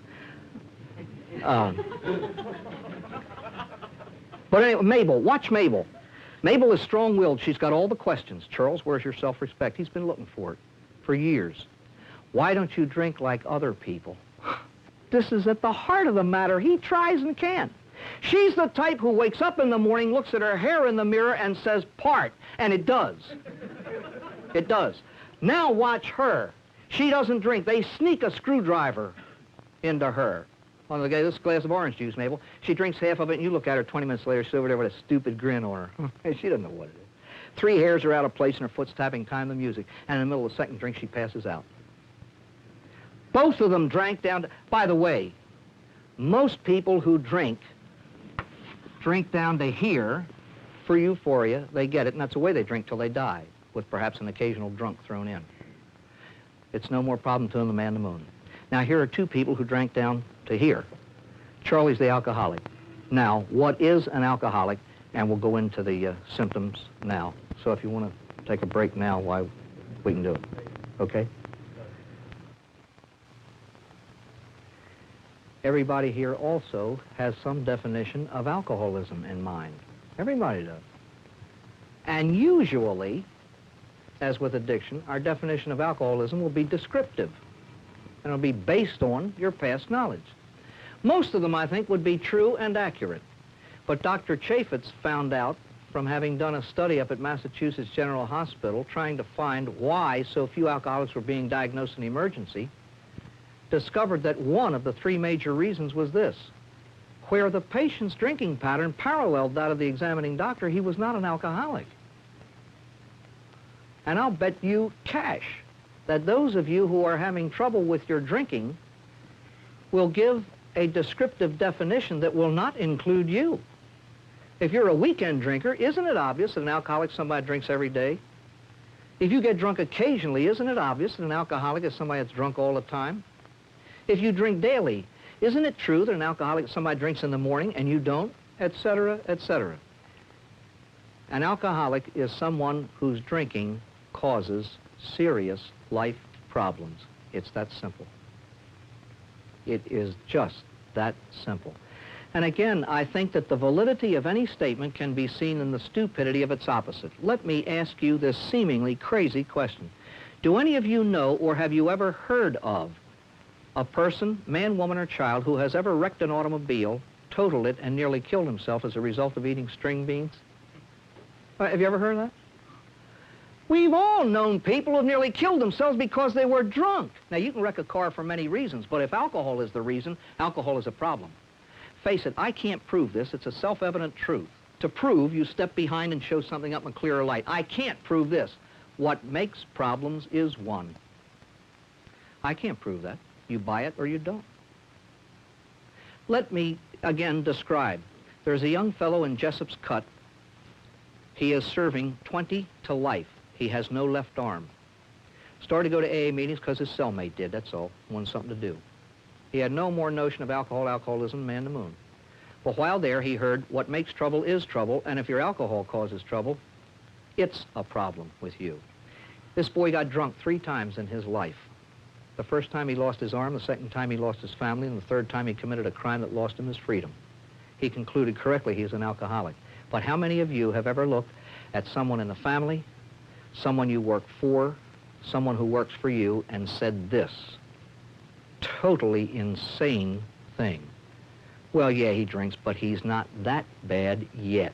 But anyway, Mabel, watch Mabel. Mabel is strong-willed. She's got all the questions. Charles, where's your self-respect? He's been looking for it for years. Why don't you drink like other people? This is at the heart of the matter. He tries and can't. She's the type who wakes up in the morning, looks at her hair in the mirror, and says, part. And it does. It does. Now watch her. She doesn't drink. They sneak a screwdriver into her. On the this glass of orange juice, Mabel. She drinks half of it, and you look at her 20 minutes later, she's over there with a stupid grin on her. She doesn't know what it is. 3 hairs are out of place, and her foot's tapping time to music. And in the middle of the second drink, she passes out. Both of them drank down to... By the way, most people who drink down to here for euphoria. They get it, and that's the way they drink till they die, with perhaps an occasional drunk thrown in. It's no more problem to them than man to the moon. Now, here are 2 people who drank down to here. Charlie's the alcoholic. Now, what is an alcoholic? And we'll go into the symptoms now. So if you want to take a break now, why, we can do it. Okay? Everybody here also has some definition of alcoholism in mind. Everybody does. And usually, as with addiction, our definition of alcoholism will be descriptive. And it'll be based on your past knowledge. Most of them, I think, would be true and accurate. But Dr. Chaffetz found out, from having done a study up at Massachusetts General Hospital, trying to find why so few alcoholics were being diagnosed in emergency, discovered that one of the 3 major reasons was this. Where the patient's drinking pattern paralleled that of the examining doctor, he was not an alcoholic. And I'll bet you cash that those of you who are having trouble with your drinking will give a descriptive definition that will not include you. If you're a weekend drinker, isn't it obvious that an alcoholic is somebody that drinks every day? If you get drunk occasionally, isn't it obvious that an alcoholic is somebody that's drunk all the time? If you drink daily, isn't it true that an alcoholic is somebody that drinks in the morning and you don't, etc., etc.? An alcoholic is someone whose drinking causes serious life problems. It's that simple. It is just that simple. And again, I think that the validity of any statement can be seen in the stupidity of its opposite. Let me ask you this seemingly crazy question. Do any of you know, or have you ever heard of, a person, man, woman, or child, who has ever wrecked an automobile, totaled it, and nearly killed himself as a result of eating string beans? Have you ever heard of that? We've all known people who've nearly killed themselves because they were drunk. Now, you can wreck a car for many reasons, but if alcohol is the reason, alcohol is a problem. Face it, I can't prove this. It's a self-evident truth. To prove, you step behind and show something up in clearer light. I can't prove this. What makes problems is one. I can't prove that. You buy it or you don't. Let me, again, describe. There's a young fellow in Jessup's Cut. He is serving 20 to life. He has no left arm. Started to go to AA meetings because his cellmate did, that's all. Wanted something to do. He had no more notion of alcoholism than man to moon. But while there, he heard what makes trouble is trouble, and if your alcohol causes trouble, it's a problem with you. This boy got drunk 3 times in his life. The first time he lost his arm, the second time he lost his family, and the third time he committed a crime that lost him his freedom. He concluded correctly he is an alcoholic. But how many of you have ever looked at someone in the family, someone you work for, someone who works for you, and said this totally insane thing? Well, yeah, he drinks, but he's not that bad yet.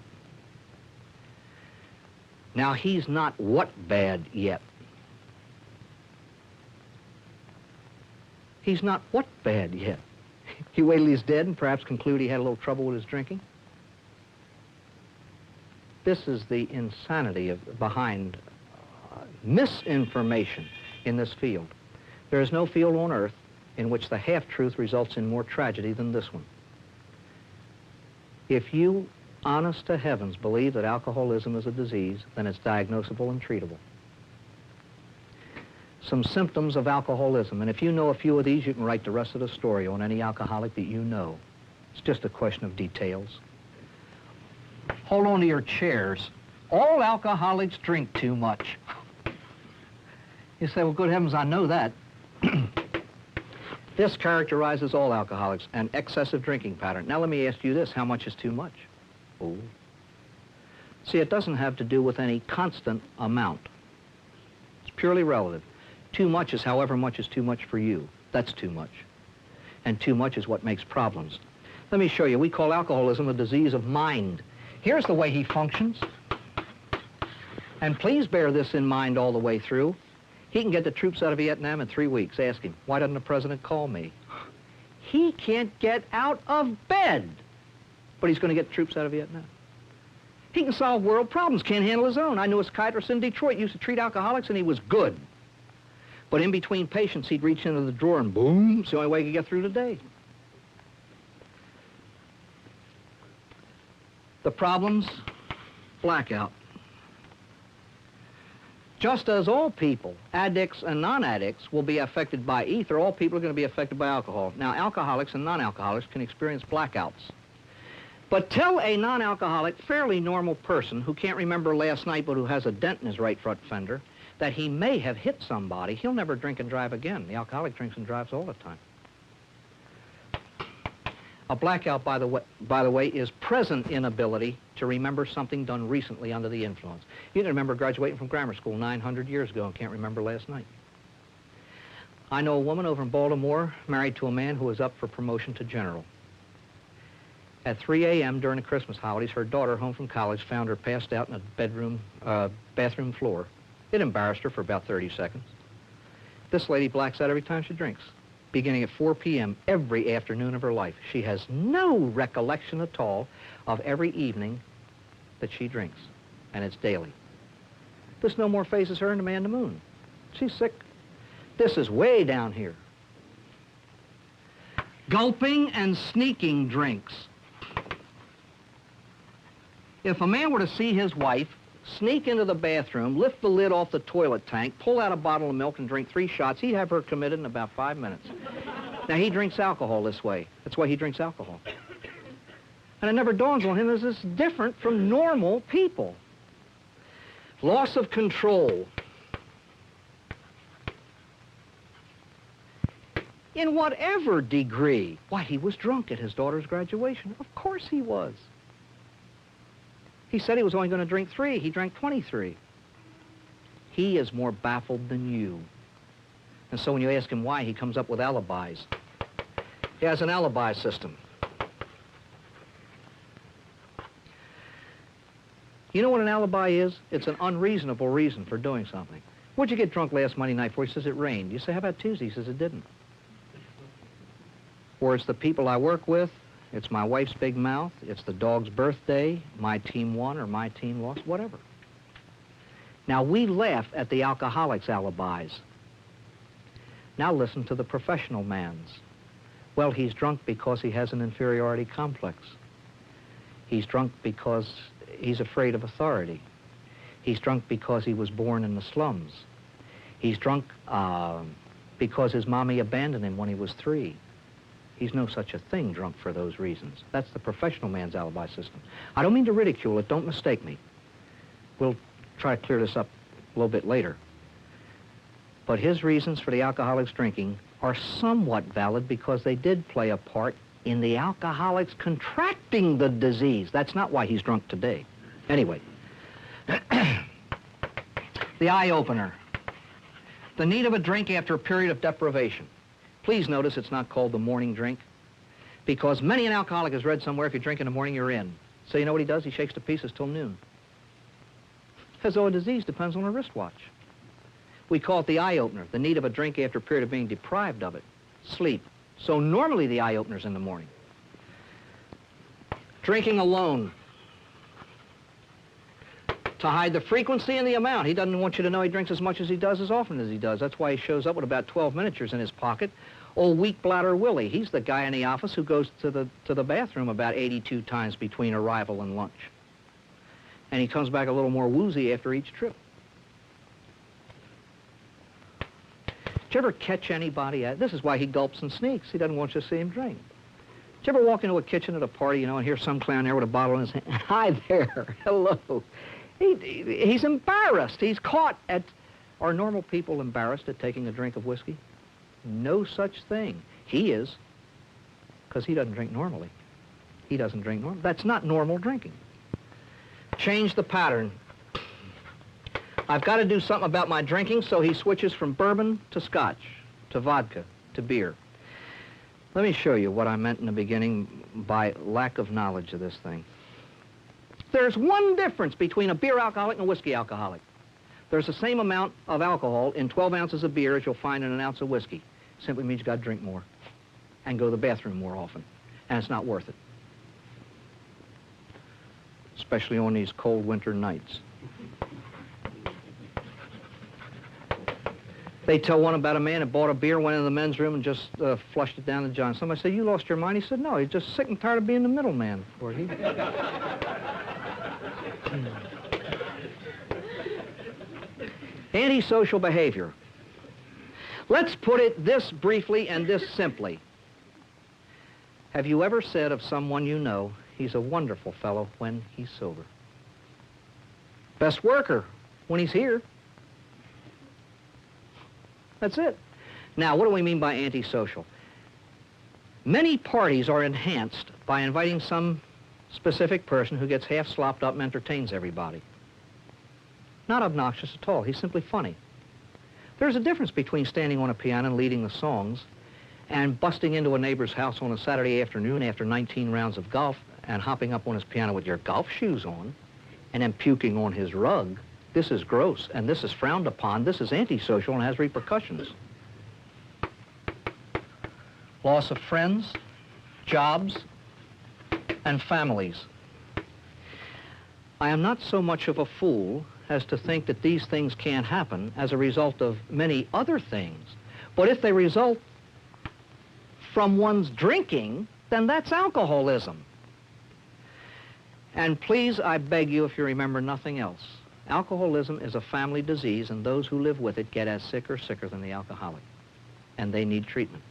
Now, he's not what bad yet? He's not what bad yet? You wait till he's dead and perhaps conclude he had a little trouble with his drinking? This is the insanity behind misinformation in this field. There is no field on earth in which the half-truth results in more tragedy than this one. If you, honest to heavens, believe that alcoholism is a disease, then it's diagnosable and treatable. Some symptoms of alcoholism, and if you know a few of these, you can write the rest of the story on any alcoholic that you know. It's just a question of details. Hold on to your chairs. All alcoholics drink too much. You say, well, good heavens, I know that. This characterizes all alcoholics, an excessive drinking pattern. Now let me ask you this, how much is too much? Oh. See, it doesn't have to do with any constant amount. It's purely relative. Too much is however much is too much for you. That's too much. And too much is what makes problems. Let me show you. We call alcoholism a disease of mind. Here's the way he functions. And please bear this in mind all the way through. He can get the troops out of Vietnam in 3 weeks. Ask him, why doesn't the president call me? He can't get out of bed, but he's going to get the troops out of Vietnam. He can solve world problems, can't handle his own. I knew a psychiatrist in Detroit, used to treat alcoholics, and he was good. But in between patients, he'd reach into the drawer and boom, it's the only way he could get through the day. The problems, blackout. Just as all people, addicts and non-addicts, will be affected by ether, all people are going to be affected by alcohol. Now, alcoholics and non-alcoholics can experience blackouts. But tell a non-alcoholic, fairly normal person who can't remember last night but who has a dent in his right front fender that he may have hit somebody, he'll never drink and drive again. The alcoholic drinks and drives all the time. A blackout, by the way, is present inability to remember something done recently under the influence. You can remember graduating from grammar school 900 years ago and can't remember last night. I know a woman over in Baltimore married to a man who was up for promotion to general. At 3 a.m. during the Christmas holidays, her daughter, home from college, found her passed out in a bathroom floor. It embarrassed her for about 30 seconds. This lady blacks out every time she drinks, beginning at 4 p.m. every afternoon of her life. She has no recollection at all of every evening that she drinks, and it's daily. This no more phases her into man to moon. She's sick. This is way down here. Gulping and sneaking drinks. If a man were to see his wife sneak into the bathroom, lift the lid off the toilet tank, pull out a bottle of milk and drink 3 shots, he'd have her committed in about 5 minutes. Now, he drinks alcohol this way. That's why he drinks alcohol. And it never dawns on him as this different from normal people. Loss of control. In whatever degree. Why, he was drunk at his daughter's graduation. Of course he was. He said he was only going to drink 3. He drank 23. He is more baffled than you. And so when you ask him why, he comes up with alibis. He has an alibi system. You know what an alibi is? It's an unreasonable reason for doing something. What'd you get drunk last Monday night for? He says it rained. You say, how about Tuesday? He says it didn't. Or it's the people I work with, it's my wife's big mouth, it's the dog's birthday, my team won or my team lost, whatever. Now, we laugh at the alcoholic's alibis. Now listen to the professional man's. Well, he's drunk because he has an inferiority complex. He's drunk because he's afraid of authority. He's drunk because he was born in the slums. He's drunk because his mommy abandoned him when he was 3. He's no such a thing drunk for those reasons. That's the professional man's alibi system. I don't mean to ridicule it, don't mistake me. We'll try to clear this up a little bit later. But his reasons for the alcoholic's drinking are somewhat valid because they did play a part in the alcoholic's contracting the disease. That's not why he's drunk today. Anyway, the eye-opener. The need of a drink after a period of deprivation. Please notice it's not called the morning drink, because many an alcoholic has read somewhere, if you drink in the morning, you're in. So you know what he does? He shakes to pieces till noon. As though a disease depends on a wristwatch. We call it the eye-opener, the need of a drink after a period of being deprived of it. Sleep. So normally the eye-opener's in the morning. Drinking alone. To hide the frequency and the amount. He doesn't want you to know he drinks as much as he does, as often as he does. That's why he shows up with about 12 miniatures in his pocket. Old weak bladder Willie, he's the guy in the office who goes to the bathroom about 82 times between arrival and lunch. And he comes back a little more woozy after each trip. Did you ever catch anybody at, this is why he gulps and sneaks. He doesn't want you to see him drink. Did you ever walk into a kitchen at a party, you know, and hear some clown there with a bottle in his hand? Hi there, hello. He's embarrassed. He's caught at... Are normal people embarrassed at taking a drink of whiskey? No such thing. He is, because he doesn't drink normally. He doesn't drink normally. That's not normal drinking. Change the pattern. I've got to do something about my drinking, so he switches from bourbon to scotch, to vodka, to beer. Let me show you what I meant in the beginning by lack of knowledge of this thing. There's one difference between a beer alcoholic and a whiskey alcoholic. There's the same amount of alcohol in 12 ounces of beer as you'll find in an ounce of whiskey. Simply means you got to drink more and go to the bathroom more often, and it's not worth it. Especially on these cold winter nights. They tell one about a man that bought a beer, went into the men's room, and just flushed it down the john. Somebody said, you lost your mind? He said, no, he's just sick and tired of being the middleman. Antisocial behavior. Let's put it this briefly and this simply. Have you ever said of someone you know, he's a wonderful fellow when he's sober? Best worker when he's here. That's it. Now, what do we mean by antisocial? Many parties are enhanced by inviting some specific person who gets half slopped up and entertains everybody. Not obnoxious at all. He's simply funny. There's a difference between standing on a piano and leading the songs and busting into a neighbor's house on a Saturday afternoon after 19 rounds of golf and hopping up on his piano with your golf shoes on and then puking on his rug. This is gross, and this is frowned upon. This is antisocial and has repercussions. Loss of friends, jobs, and families. I am not so much of a fool as to think that these things can't happen as a result of many other things. But if they result from one's drinking, then that's alcoholism. And please, I beg you, if you remember nothing else, alcoholism is a family disease, and those who live with it get as sick or sicker than the alcoholic, and they need treatment.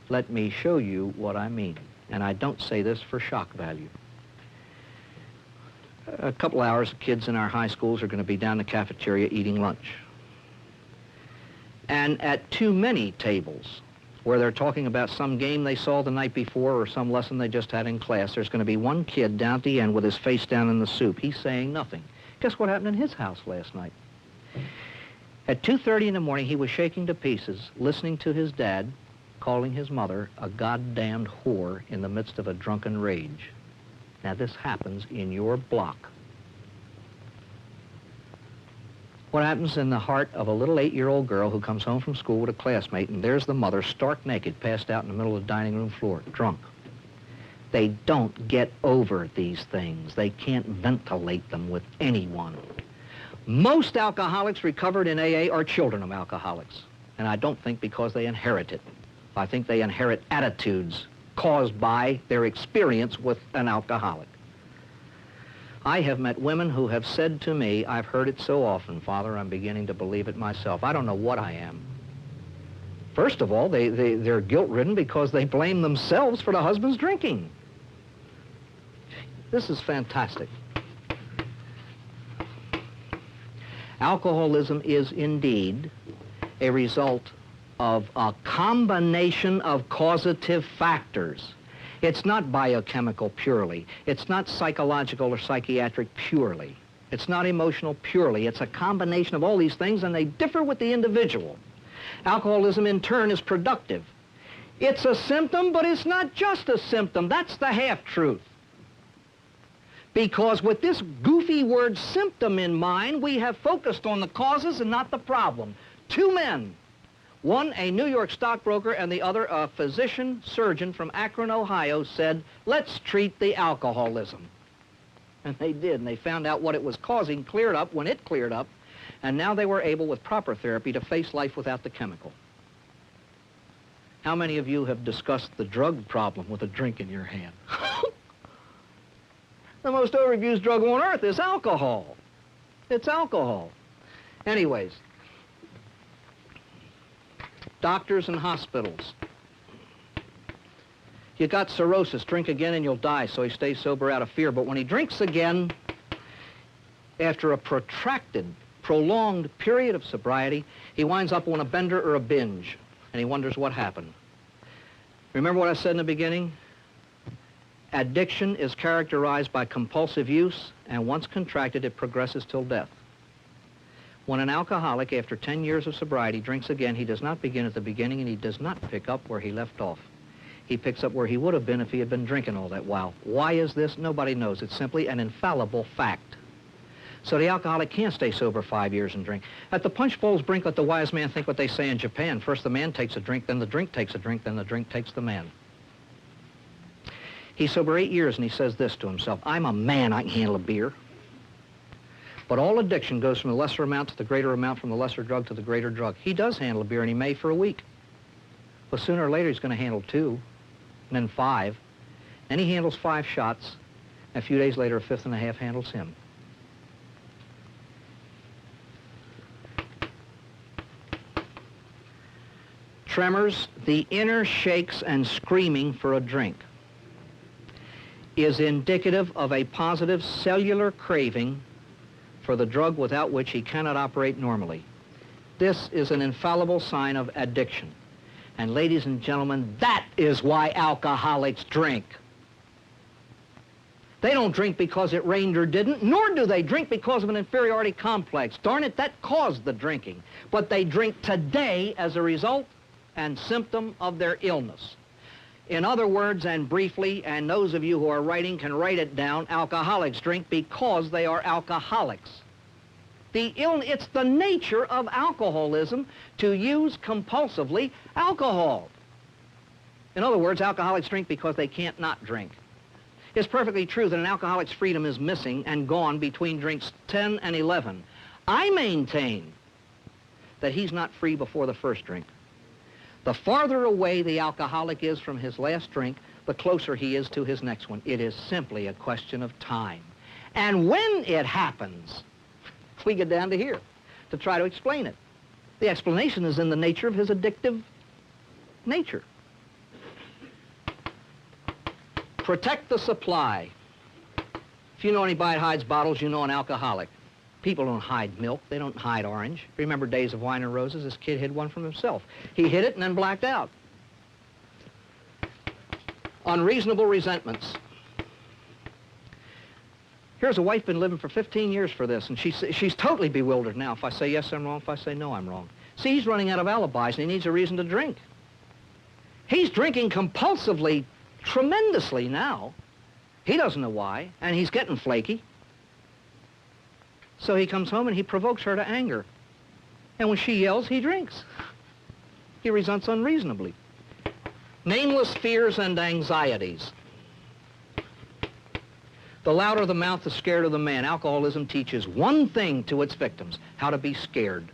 Let me show you what I mean, and I don't say this for shock value. A couple hours, kids in our high schools are going to be down in the cafeteria eating lunch. And at too many tables, where they're talking about some game they saw the night before or some lesson they just had in class, there's going to be one kid down at the end with his face down in the soup. He's saying nothing. Guess what happened in his house last night? At 2:30 in the morning, he was shaking to pieces, listening to his dad calling his mother a goddamned whore in the midst of a drunken rage. Now, this happens in your block. What happens in the heart of a little 8-year-old girl who comes home from school with a classmate, and there's the mother stark naked, passed out in the middle of the dining room floor, drunk. They don't get over these things. They can't ventilate them with anyone. Most alcoholics recovered in AA are children of alcoholics. And I don't think because they inherit it. I think they inherit attitudes caused by their experience with an alcoholic. I have met women who have said to me, I've heard it so often, Father, I'm beginning to believe it myself. I don't know what I am. First of all, they're guilt-ridden because they blame themselves for the husband's drinking. This is fantastic. Alcoholism is indeed a result of a combination of causative factors. It's not biochemical purely. It's not psychological or psychiatric purely. It's not emotional purely. It's a combination of all these things, and they differ with the individual. Alcoholism, in turn, is productive. It's a symptom, but it's not just a symptom. That's the half-truth. Because with this goofy word symptom in mind, we have focused on the causes and not the problem. Two men, one a New York stockbroker and the other a physician surgeon from Akron, Ohio, said, let's treat the alcoholism. And they did, and they found out what it was causing, cleared up when it cleared up, and now they were able, with proper therapy, to face life without the chemical. How many of you have discussed the drug problem with a drink in your hand? The most overused drug on earth is alcohol. It's alcohol. Anyways, doctors and hospitals. You got cirrhosis, drink again and you'll die, so he stays sober out of fear. But when he drinks again, after a protracted, prolonged period of sobriety, he winds up on a bender or a binge, and he wonders what happened. Remember what I said in the beginning? Addiction is characterized by compulsive use, and once contracted, it progresses till death. When an alcoholic, after 10 years of sobriety, drinks again, he does not begin at the beginning, and he does not pick up where he left off. He picks up where he would have been if he had been drinking all that while. Why is this? Nobody knows. It's simply an infallible fact. So the alcoholic can't stay sober 5 years and drink. At the punch bowl's brink, let the wise man think what they say in Japan. First the man takes a drink, then the drink takes a drink, then the drink takes the man. He's sober 8 years, and he says this to himself, I'm a man, I can handle a beer. But all addiction goes from the lesser amount to the greater amount, from the lesser drug to the greater drug. He does handle a beer, and he may for a week. But sooner or later, he's going to handle 2, and then 5. Then he handles 5 shots, and a few days later, a fifth and a half handles him. Tremors, the inner shakes and screaming for a drink, is indicative of a positive cellular craving for the drug without which he cannot operate normally. This is an infallible sign of addiction. And ladies and gentlemen, that is why alcoholics drink. They don't drink because it rained or didn't, nor do they drink because of an inferiority complex. Darn it, that caused the drinking. But they drink today as a result and symptom of their illness. In other words, and briefly, and those of you who are writing can write it down, alcoholics drink because they are alcoholics. It's the nature of alcoholism to use compulsively alcohol. In other words, alcoholics drink because they can't not drink. It's perfectly true that an alcoholic's freedom is missing and gone between drinks 10 and 11. I maintain that he's not free before the first drink. The farther away the alcoholic is from his last drink, the closer he is to his next one. It is simply a question of time. And when it happens, we get down to here to try to explain it. The explanation is in the nature of his addictive nature. Protect the supply. If you know anybody that hides bottles, you know an alcoholic. People don't hide milk. They don't hide orange. Remember Days of Wine and Roses? This kid hid one from himself. He hid it and then blacked out. Unreasonable resentments. Here's a wife been living for 15 years for this, and she's totally bewildered now. If I say yes, I'm wrong. If I say no, I'm wrong. See, he's running out of alibis, and he needs a reason to drink. He's drinking compulsively, tremendously now. He doesn't know why, and he's getting flaky. So he comes home and he provokes her to anger. And when she yells, he drinks. He resents unreasonably. Nameless fears and anxieties. The louder the mouth, the scared of the man. Alcoholism teaches one thing to its victims: how to be scared.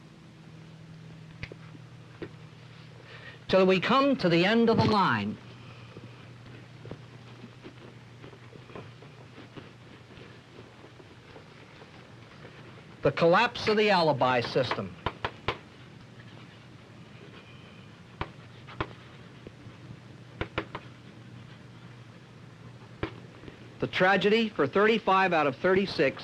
Till we come to the end of the line. The collapse of the alibi system. The tragedy for 35 out of 36,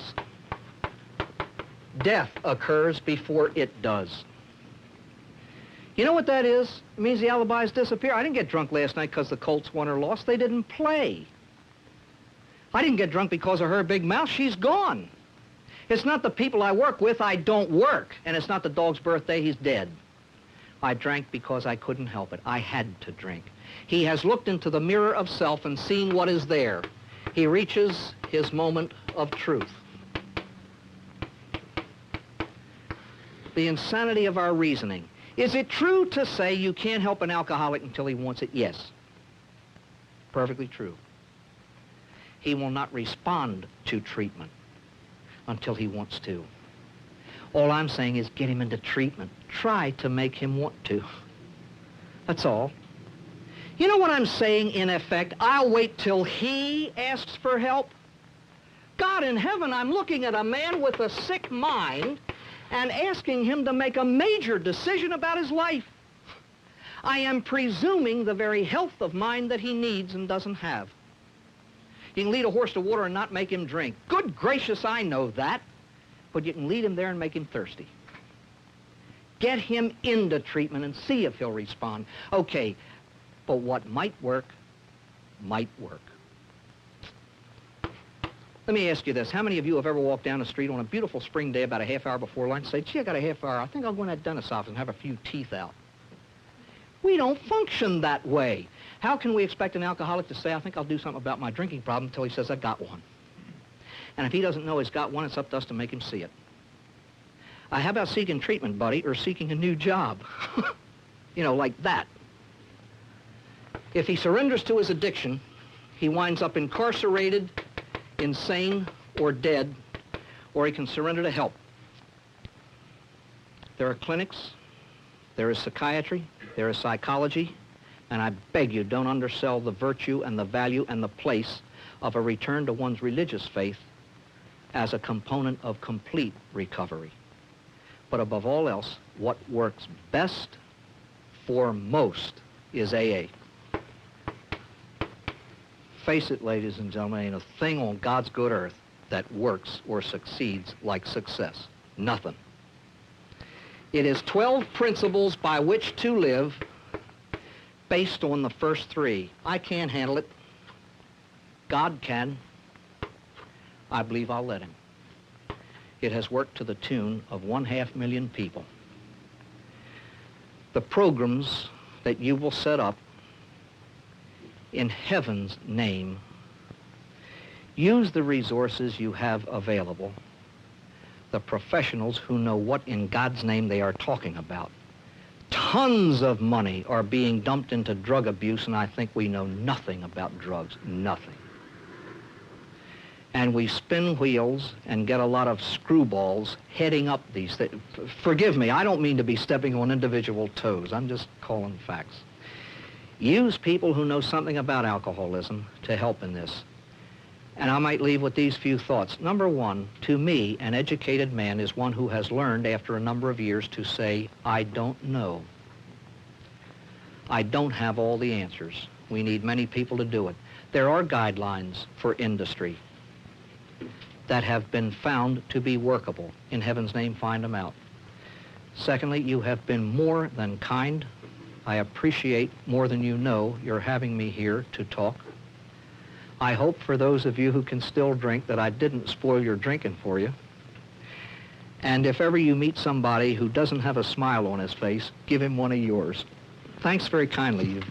death occurs before it does. You know what that is? It means the alibis disappear. I didn't get drunk last night because the Colts won or lost. They didn't play. I didn't get drunk because of her big mouth. She's gone. It's not the people I work with. I don't work. And it's not the dog's birthday. He's dead. I drank because I couldn't help it. I had to drink. He has looked into the mirror of self and seen what is there. He reaches his moment of truth. The insanity of our reasoning. Is it true to say you can't help an alcoholic until he wants it? Yes. Perfectly true. He will not respond to treatment until he wants to. All I'm saying is get him into treatment. Try to make him want to. That's all. You know what I'm saying, in effect? I'll wait till he asks for help. God in heaven, I'm looking at a man with a sick mind and asking him to make a major decision about his life. I am presuming the very health of mind that he needs and doesn't have. You can lead a horse to water and not make him drink. Good gracious, I know that. But you can lead him there and make him thirsty. Get him into treatment and see if he'll respond. Okay, but what might work, might work. Let me ask you this. How many of you have ever walked down the street on a beautiful spring day about a half hour before lunch and say, gee, I got a half hour. I think I'll go in that dentist's office and have a few teeth out. We don't function that way. How can we expect an alcoholic to say, I think I'll do something about my drinking problem until he says, I've got one? And if he doesn't know he's got one, it's up to us to make him see it. How about seeking treatment, buddy, or seeking a new job? You know, like that. If he surrenders to his addiction, he winds up incarcerated, insane, or dead, or he can surrender to help. There are clinics, there is psychiatry, there is psychology, and I beg you, don't undersell the virtue and the value and the place of a return to one's religious faith as a component of complete recovery. But above all else, what works best for most is AA. Face it, ladies and gentlemen, ain't a thing on God's good earth that works or succeeds like success. Nothing. It is 12 principles by which to live based on the first 3. I can't handle it. God can. I believe I'll let him. It has worked to the tune of 500,000 people. The programs that you will set up in heaven's name, use the resources you have available, the professionals who know what in God's name they are talking about. Tons of money are being dumped into drug abuse, and I think we know nothing about drugs, nothing. And we spin wheels and get a lot of screwballs heading up these things. Forgive me, I don't mean to be stepping on individual toes. I'm just calling facts. Use people who know something about alcoholism to help in this. And I might leave with these few thoughts. Number one, to me, an educated man is one who has learned after a number of years to say, I don't know. I don't have all the answers. We need many people to do it. There are guidelines for industry that have been found to be workable. In heaven's name, find them out. Secondly, you have been more than kind. I appreciate more than you know your having me here to talk. I hope for those of you who can still drink that I didn't spoil your drinking for you. And if ever you meet somebody who doesn't have a smile on his face, give him one of yours. Thanks very kindly.